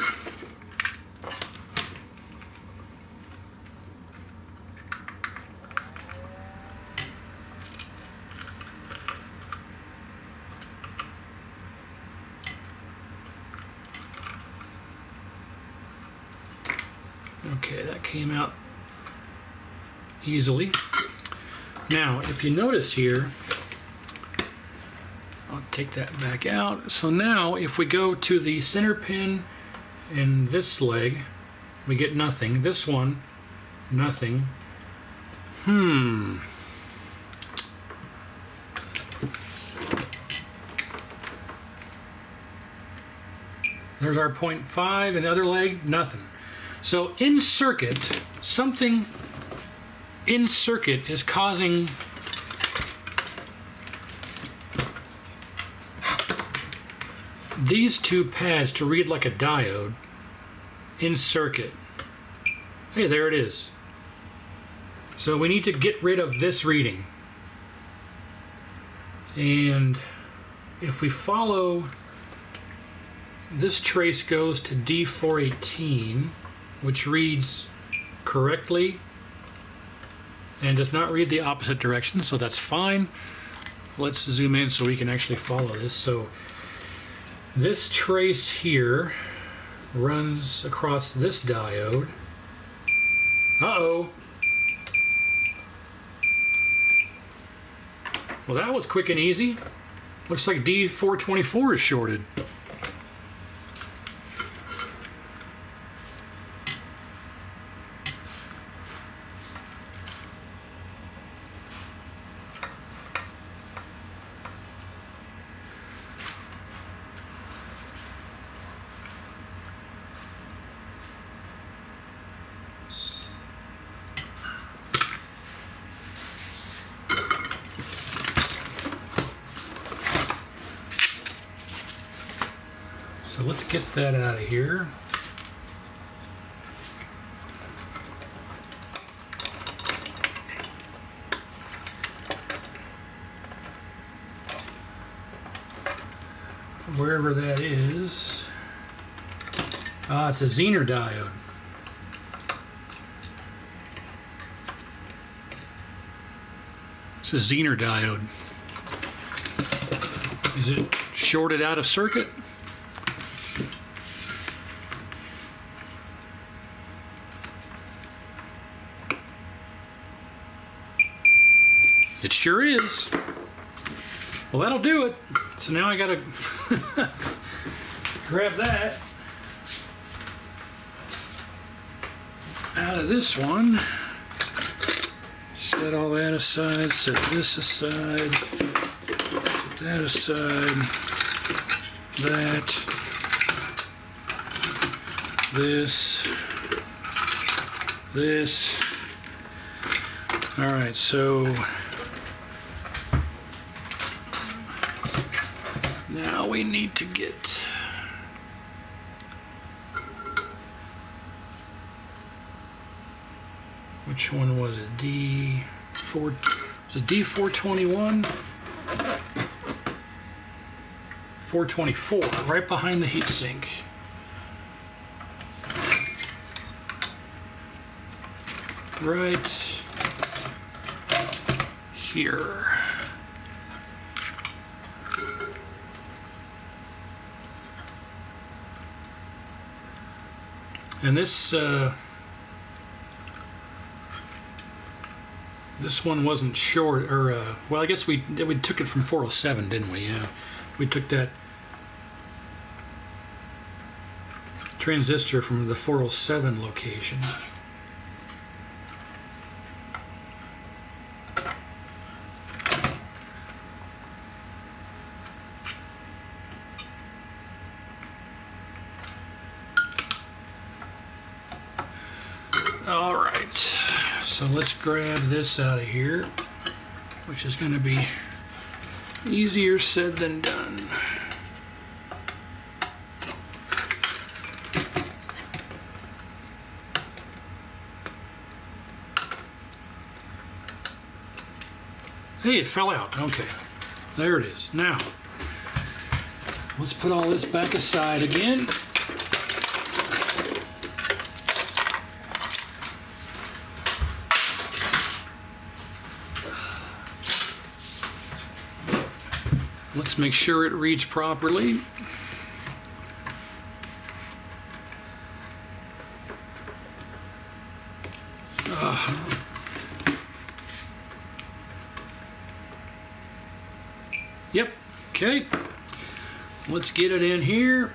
Okay, that came out easily. Now, if you notice here, I'll take that back out. So now, if we go to the center pin in this leg, we get nothing. This one, nothing. There's our 0.5 and the other leg, nothing. So in circuit, something in circuit is causing these 2 pads to read like a diode in circuit. Hey, there it is. So we need to get rid of this reading. And if we follow, this trace goes to D418, which reads correctly and does not read the opposite direction, so that's fine. Let's zoom in so we can actually follow this. So this trace here runs across this diode. Uh-oh. Well, that was quick and easy. Looks like D424 is shorted. So let's get that out of here. Wherever that is. Ah, it's a Zener diode. It's a Zener diode. Is it shorted out of circuit? It sure is. Well, that'll do it. So now I gotta grab that out of this one. Set all that aside, set this aside, set that aside, that, this. All right, so now we need to get which one was it? D4, was it D421? 424, right behind the heatsink. Right here. And this one wasn't short, or well, I guess we took it from 407, didn't we? Yeah, we took that transistor from the 407 location. All right, so let's grab this out of here, which is going to be easier said than done. Hey, it fell out. Okay, there it is. Now, let's put all this back aside again. Let's make sure it reads properly. Yep, okay. Let's get it in here.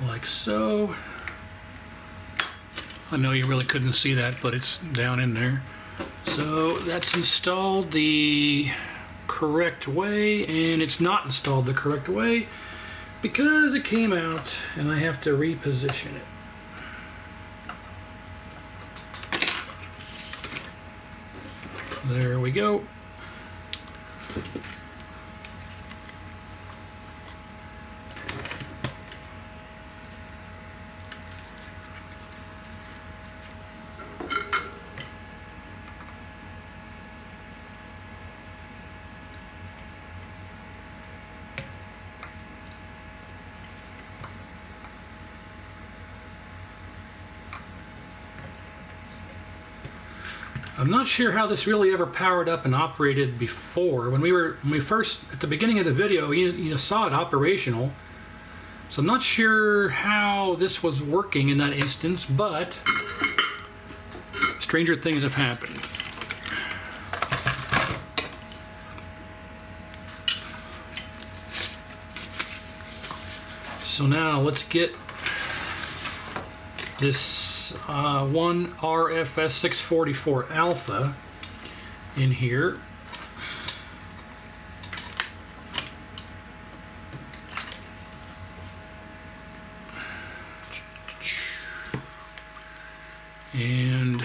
Like so. I know you really couldn't see that, but it's down in there. So that's installed the correct way, and it's not installed the correct way because it came out and I have to reposition it. There we go. I'm not sure how this really ever powered up and operated before. When we first, at the beginning of the video, you saw it operational. So I'm not sure how this was working in that instance, but stranger things have happened. So now let's get this one RFS 644 alpha in here. And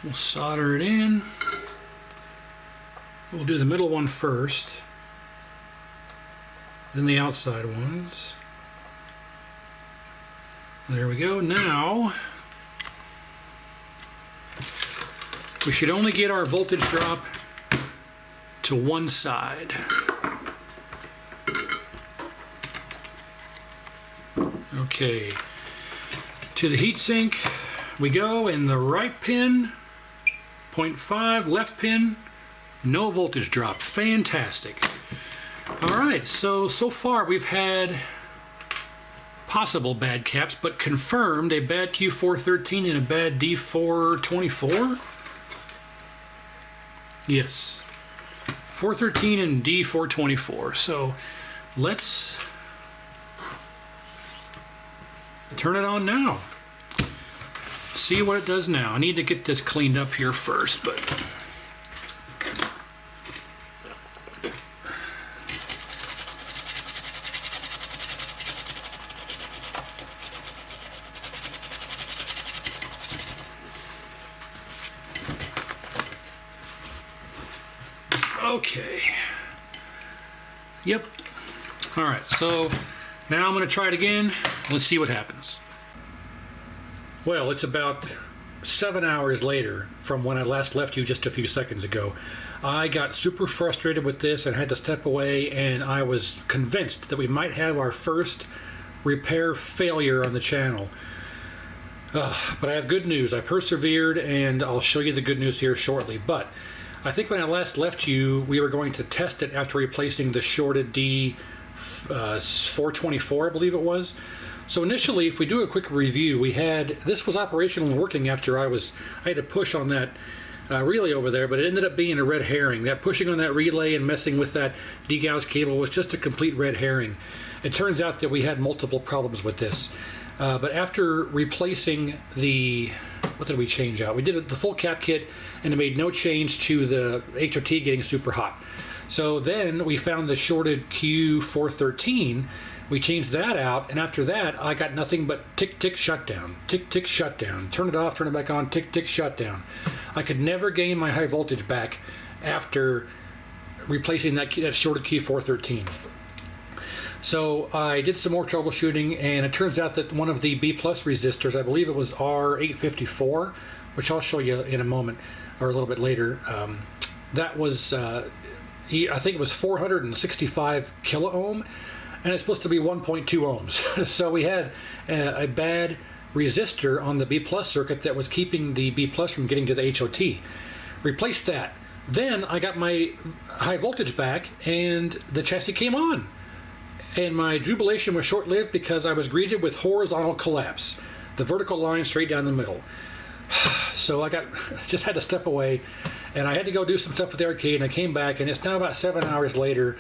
we'll solder it in. We'll do the middle one first, then the outside ones. There we go. Now we should only get our voltage drop to one side. Okay, to the heatsink we go, and the right pin 0.5, left pin no voltage drop. Fantastic. All right, so far we've had possible bad caps, but confirmed a bad Q413 and a bad D424. Yes, 413 and D424. So let's turn it on now. See what it does now. I need to get this cleaned up here first, but okay. Yep. All right, so now I'm going to try it again. Let's see what happens. Well, it's about 7 hours later from when I last left you just a few seconds ago. I got super frustrated with this and had to step away, and I was convinced that we might have our first repair failure on the channel. But I have good news. I persevered, and I'll show you the good news here shortly. But I think when I last left you, we were going to test it after replacing the shorted D424, I believe it was. So initially, if we do a quick review, this was operational and working after I had to push on that relay over there, but it ended up being a red herring. That pushing on that relay and messing with that degauss cable was just a complete red herring. It turns out that we had multiple problems with this. But after replacing what did we change out? We did the full cap kit, and it made no change to the HOT getting super hot. So then we found the shorted Q413. We changed that out, and after that, I got nothing but tick, tick, shutdown, tick, tick, shutdown. Turn it off, turn it back on, tick, tick, shutdown. I could never gain my high voltage back after replacing that shorted Q413. So I did some more troubleshooting, and it turns out that one of the B+ resistors, I believe it was R854, which I'll show you in a moment, or a little bit later, that was, I think it was 465 kilo ohm, and it's supposed to be 1.2 ohms. So we had a bad resistor on the B+ circuit that was keeping the B+ from getting to the HOT. Replaced that. Then I got my high voltage back, and the chassis came on. And my jubilation was short-lived because I was greeted with horizontal collapse, the vertical line straight down the middle. So I just had to step away, and I had to go do some stuff with the arcade, and I came back, and it's now about 7 hours later,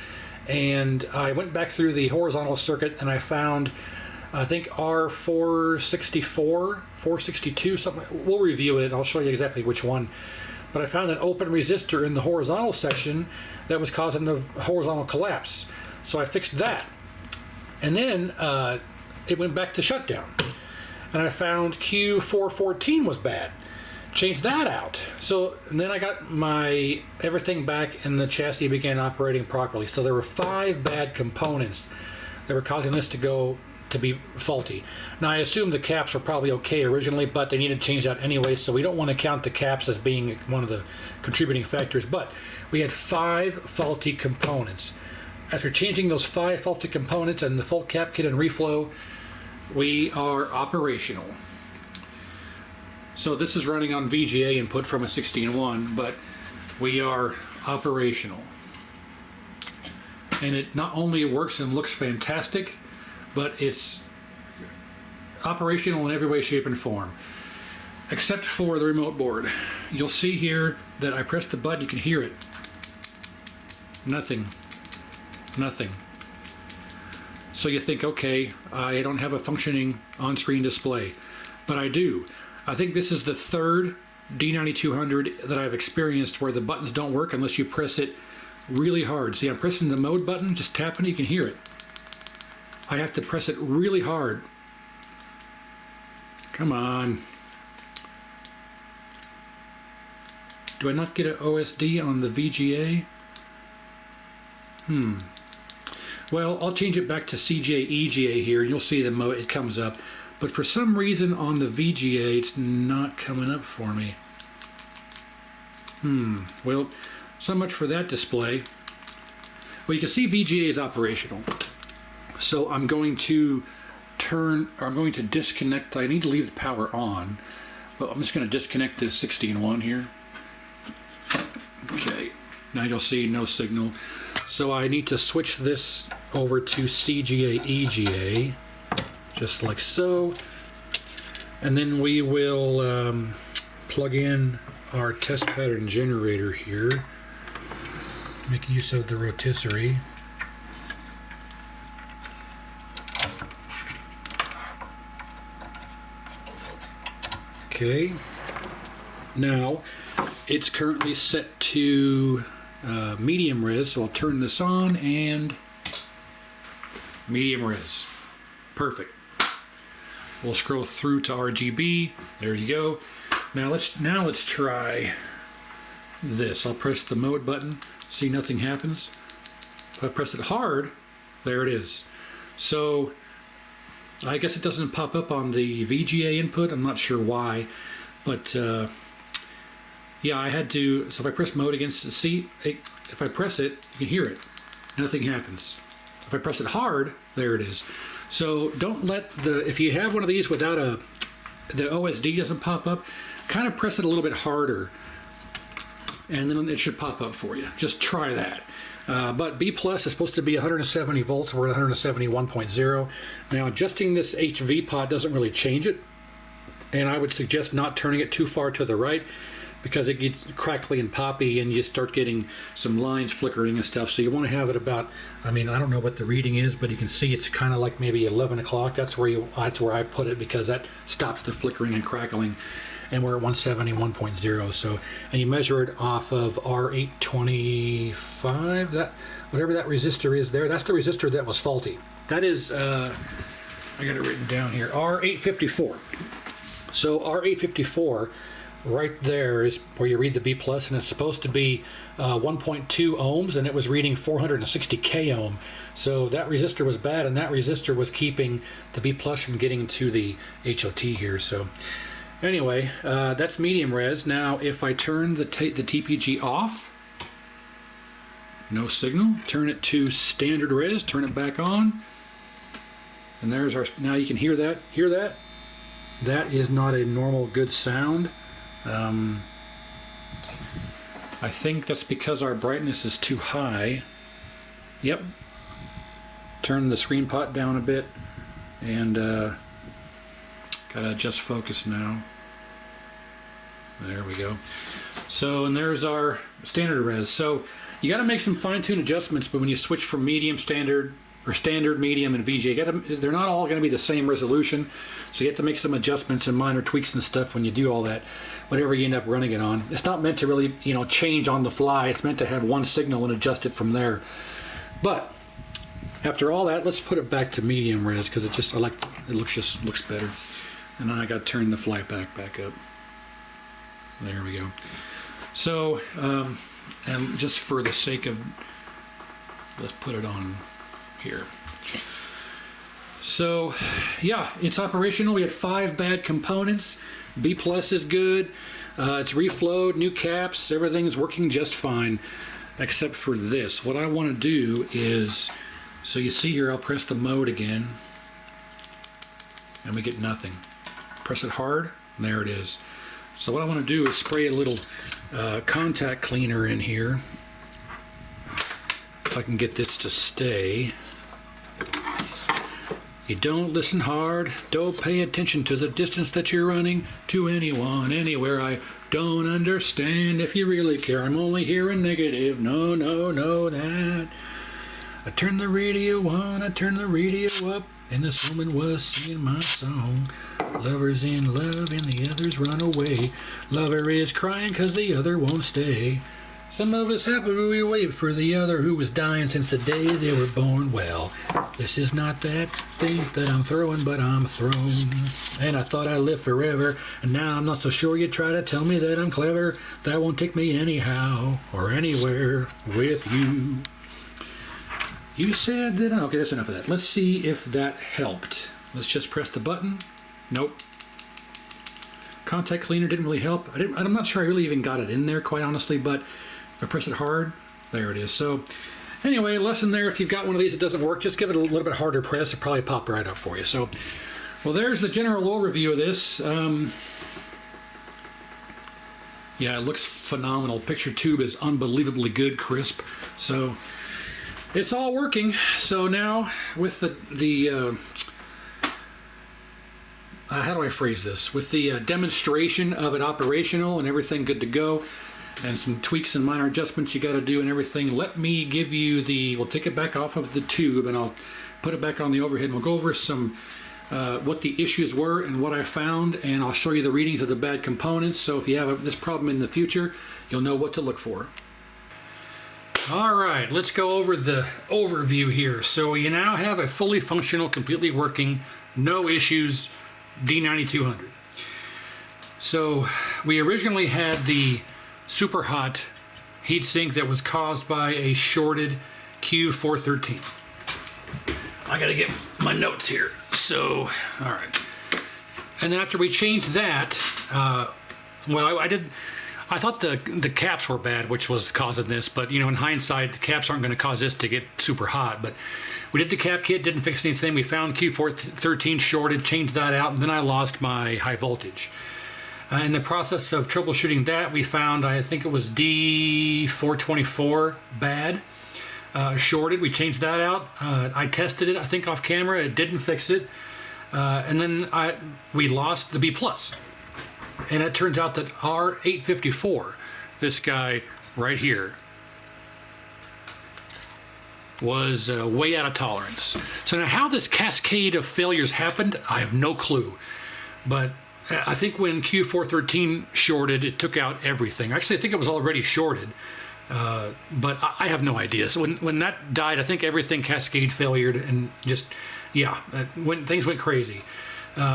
and I went back through the horizontal circuit, and I found, I think, R464, 462, something. We'll review it. I'll show you exactly which one. But I found an open resistor in the horizontal section that was causing the horizontal collapse. So I fixed that. And then it went back to shutdown. And I found Q414 was bad. Changed that out. And then I got my everything back, and the chassis began operating properly. So there were 5 bad components that were causing this to be faulty. Now I assume the caps were probably okay originally, but they needed to change out anyway, so we don't want to count the caps as being one of the contributing factors. But we had 5 faulty components. After changing those 5 faulty components and the full cap kit and reflow, we are operational. So this is running on VGA input from a 16.1, but we are operational. And it not only works and looks fantastic, but it's operational in every way, shape, and form. Except for the remote board. You'll see here that I press the button, you can hear it. Nothing. Nothing. So you think, okay, I don't have a functioning on-screen display, but I do. I think this is the third D9200 that I've experienced where the buttons don't work unless you press it really hard. See, I'm pressing the mode button, just tapping it, you can hear it. I have to press it really hard. Come on. Do I not get an OSD on the VGA? Well, I'll change it back to CGA EGA here. You'll see the mode, it comes up. But for some reason on the VGA, it's not coming up for me. Well, so much for that display. Well, you can see VGA is operational. So I'm going to disconnect. I need to leave the power on, but I'm just going to disconnect this 16-1 here. Okay, now you'll see no signal. So I need to switch this over to CGA EGA, just like so. And then we will plug in our test pattern generator here. Make use of the rotisserie. Okay. Now, it's currently set to medium res, so I'll turn this on and medium res. Perfect. We'll scroll through to RGB. There you go. Now let's try this. I'll press the mode button. See, nothing happens. If I press it hard, there it is. So I guess it doesn't pop up on the VGA input. I'm not sure why, but yeah, I had to. So if I press mode against the seat, if I press it, you can hear it. Nothing happens. If I press it hard, there it is. So don't let if you have one of these without the OSD doesn't pop up, kind of press it a little bit harder, and then it should pop up for you. Just try that. But B plus is supposed to be 170 volts. We're at 171.0. Now adjusting this HV pod doesn't really change it, and I would suggest not turning it too far to the right, because it gets crackly and poppy and you start getting some lines flickering and stuff. So you want to have it about, I mean, I don't know what the reading is, but you can see it's kind of like maybe 11 o'clock. That's where I put it, because that stops the flickering and crackling. And we're at 171.0. So, and you measure it off of R825, that whatever that resistor is there, that's the resistor that was faulty. That is, I got it written down here, R854. So R854 right there is where you read the B plus, and it's supposed to be 1.2 ohms, and it was reading 460 k ohm. So that resistor was bad, and that resistor was keeping the B plus from getting to the HOT here. So anyway, that's medium res. Now if I turn the TPG off, no signal. Turn it to standard res, turn it back on, and there's our, now you can hear that. Hear that? That is not a normal good sound. I think that's because our brightness is too high. Yep. Turn the screen pot down a bit, and gotta adjust focus now. There we go. So, and there's our standard res. So you got to make some fine-tune adjustments, but when you switch from medium, standard, or standard, medium, and VGA, they're not all going to be the same resolution. So you have to make some adjustments and minor tweaks and stuff when you do all that, whatever you end up running it on. It's not meant to really, you know, change on the fly. It's meant to have one signal and adjust it from there. But after all that, let's put it back to medium res, because it just, I like, it looks better. And then I got to turn the fly back up. There we go. So, and just for the sake of, let's put it on here. So, yeah, it's operational. We had 5 bad components. B plus is good. It's reflowed, new caps, everything's working just fine, except for this. What I want to do is, so you see here, I'll press the mode again, and we get nothing. Press it hard, and there it is. So what I want to do is spray a little contact cleaner in here. If I can get this to stay. You don't listen hard, don't pay attention to the distance that you're running to anyone, anywhere. I don't understand if you really care. I'm only hearing negative. No, that. I turned the radio on, I turned the radio up, and this woman was singing my song. Lover's in love and the other's run away. Lover is crying 'cause the other won't stay. Some of us happy we wait for the other who was dying since the day they were born. Well, this is not that thing that I'm throwing, but I'm thrown. And I thought I'd live forever, and now I'm not so sure you try to tell me that I'm clever. That won't take me anyhow or anywhere with you. You said that... Okay, that's enough of that. Let's see if that helped. Let's just press the button. Nope. Contact cleaner didn't really help. I'm not sure I really even got it in there, quite honestly, but if I press it hard, there it is. So anyway, lesson there, if you've got one of these that doesn't work, just give it a little bit harder press. It'll probably pop right up for you. So, well, there's the general overview of this. Yeah, it looks phenomenal. Picture tube is unbelievably good, crisp. So it's all working. So now with the how do I phrase this? With the demonstration of it operational and everything good to go, and some tweaks and minor adjustments you got to do and everything, let me give you we'll take it back off of the tube and I'll put it back on the overhead and we'll go over some what the issues were and what I found, and I'll show you the readings of the bad components, so if you have this problem in the future, you'll know what to look for. Alright, let's go over the overview here. So you now have a fully functional, completely working, no issues D9200. So we originally had the super hot heatsink that was caused by a shorted Q413. I gotta get my notes here. So, all right. And then after we changed that, well, I thought the caps were bad, which was causing this, but you know, in hindsight, the caps aren't going to cause this to get super hot. But we did the cap kit, didn't fix anything. We found Q413 shorted, changed that out, and then I lost my high voltage. In the process of troubleshooting that, we found, I think it was D424 bad, shorted. We changed that out. I tested it, I think off camera. It didn't fix it. And then we lost the B+. And it turns out that R854, this guy right here, was way out of tolerance. So now how this cascade of failures happened, I have no clue. But I think when Q413 shorted, it took out everything. Actually, I think it was already shorted, but I have no idea. So when that died, I think everything cascade failured and just, yeah, when things went crazy.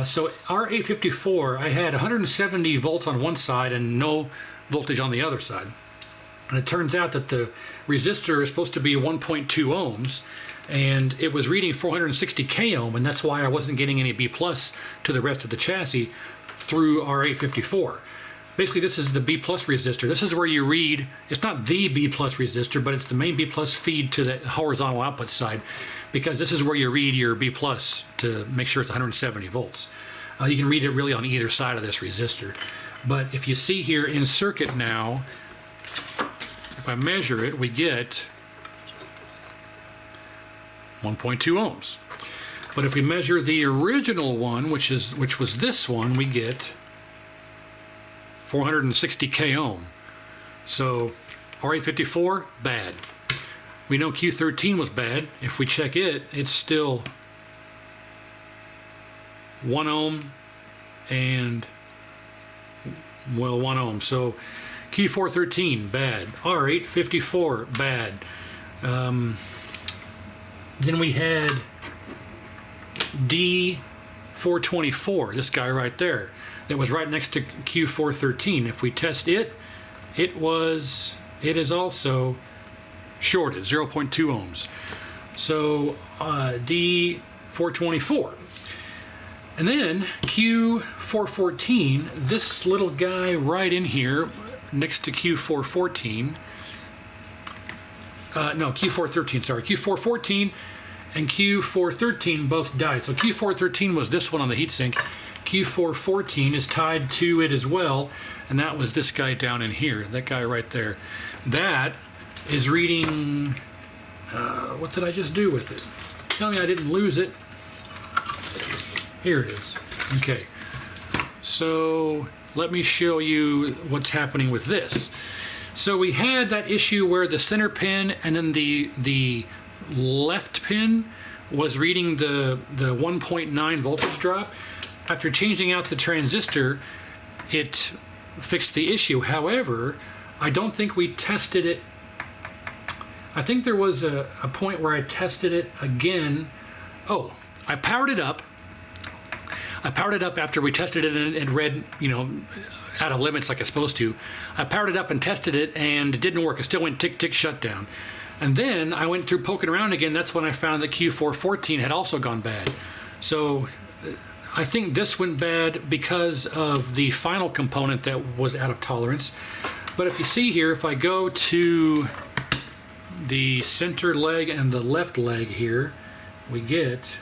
So R854, I had 170 volts on one side and no voltage on the other side. And it turns out that the resistor is supposed to be 1.2 ohms, and it was reading 460 k ohm, and that's why I wasn't getting any B+ to the rest of the chassis through R854. Basically, this is the B+ resistor. This is where you read, it's not the B+ resistor, but it's the main B+ feed to the horizontal output side, because this is where you read your B+ to make sure it's 170 volts. You can read it really on either side of this resistor. But if you see here in circuit now, if I measure it, we get 1.2 ohms. But if we measure the original one, which was this one, we get 460 k ohm. So R854, bad. We know Q13 was bad. If we check it, it's still 1 ohm and, well, 1 ohm. So Q413, bad. R854, bad. Then we had D424, this guy right there, that was right next to Q413. If we test it, it is also shorted, 0.2 ohms. So D424. And then Q414, this little guy right in here next to Q414, no, Q413, sorry, Q414 and Q413 both died. So Q413 was this one on the heatsink. Q414 is tied to it as well, and that was this guy down in here, that guy right there. That is reading, what did I just do with it? Tell me I didn't lose it. Here it is. Okay, so let me show you what's happening with this. So we had that issue where the center pin and then the left pin was reading the 1.9 voltage drop. After changing out the transistor, it fixed the issue. However, I don't think we tested it. I think there was a point where I tested it again. Oh, I powered it up. I powered it up after we tested it and it read, you know, out of limits like it's supposed to. I powered it up and tested it and it didn't work. It still went tick, tick, shutdown. And then I went through poking around again. That's when I found that Q414 had also gone bad. So I think this went bad because of the final component that was out of tolerance. But if you see here, if I go to the center leg and the left leg here, we get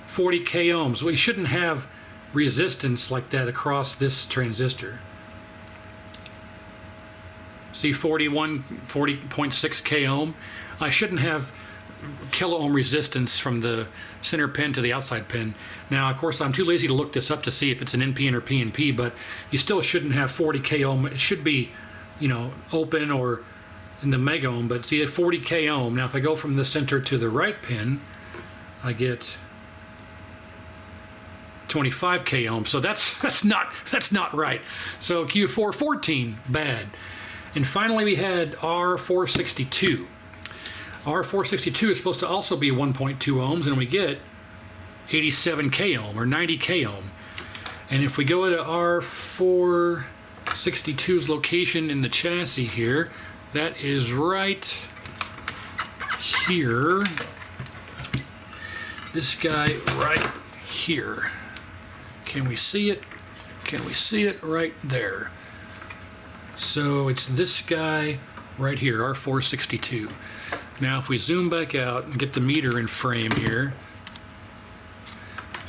40k ohms. We shouldn't have resistance like that across this transistor. See 40.6k ohm. I shouldn't have kilo ohm resistance from the center pin to the outside pin. Now, of course, I'm too lazy to look this up to see if it's an NPN or PNP, but you still shouldn't have 40k ohm. It should be, you know, open or in the mega ohm, but see at 40k ohm. Now, if I go from the center to the right pin, I get 25k ohm. So that's not right. So Q414 bad. And finally, we had R462. R462 is supposed to also be 1.2 ohms, and we get 87k ohm or 90k ohm. And if we go to R462's location in the chassis here, that is right here. This guy right here. Can we see it? Can we see it right there? So it's this guy right here, R462. Now if we zoom back out and get the meter in frame here,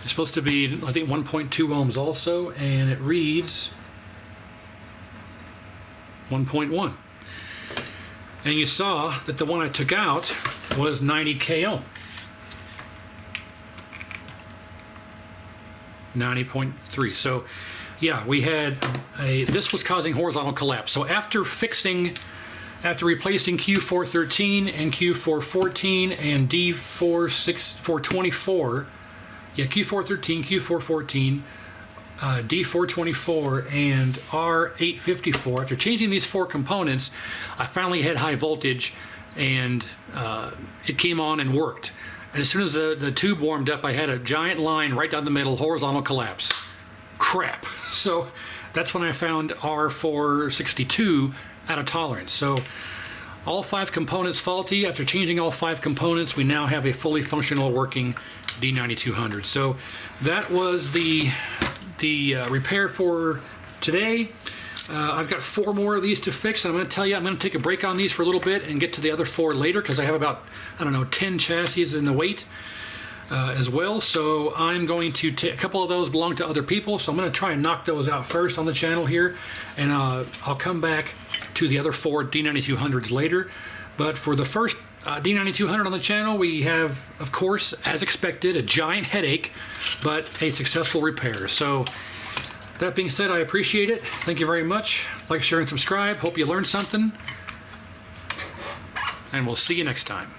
it's supposed to be, I think, 1.2 ohms also, and it reads 1.1. And you saw that the one I took out was 90k ohm. 90.3. So yeah, we had this was causing horizontal collapse. So after replacing Q413 and Q414 and D424, yeah, Q413, Q414, D424, and R854, after changing these four components, I finally had high voltage, and it came on and worked. And as soon as the tube warmed up, I had a giant line right down the middle, horizontal collapse. Crap. So that's when I found R462 out of tolerance. So all 5 components faulty. After changing all 5 components, we now have a fully functional working D9200. So that was the repair for today. I've got 4 more of these to fix, and I'm going to tell you I'm going to take a break on these for a little bit and get to the other 4 later, because I have about, I don't know, 10 chassis in the wait as well. So I'm going to take a couple of those belong to other people, so I'm going to try and knock those out first on the channel here, and I'll come back to the other 4 D9200s later. But for the first D9200 on the channel, we have, of course, as expected, a giant headache, but a successful repair. So that being said, I appreciate it. Thank you very much. Like, share, and subscribe. Hope you learned something. And we'll see you next time.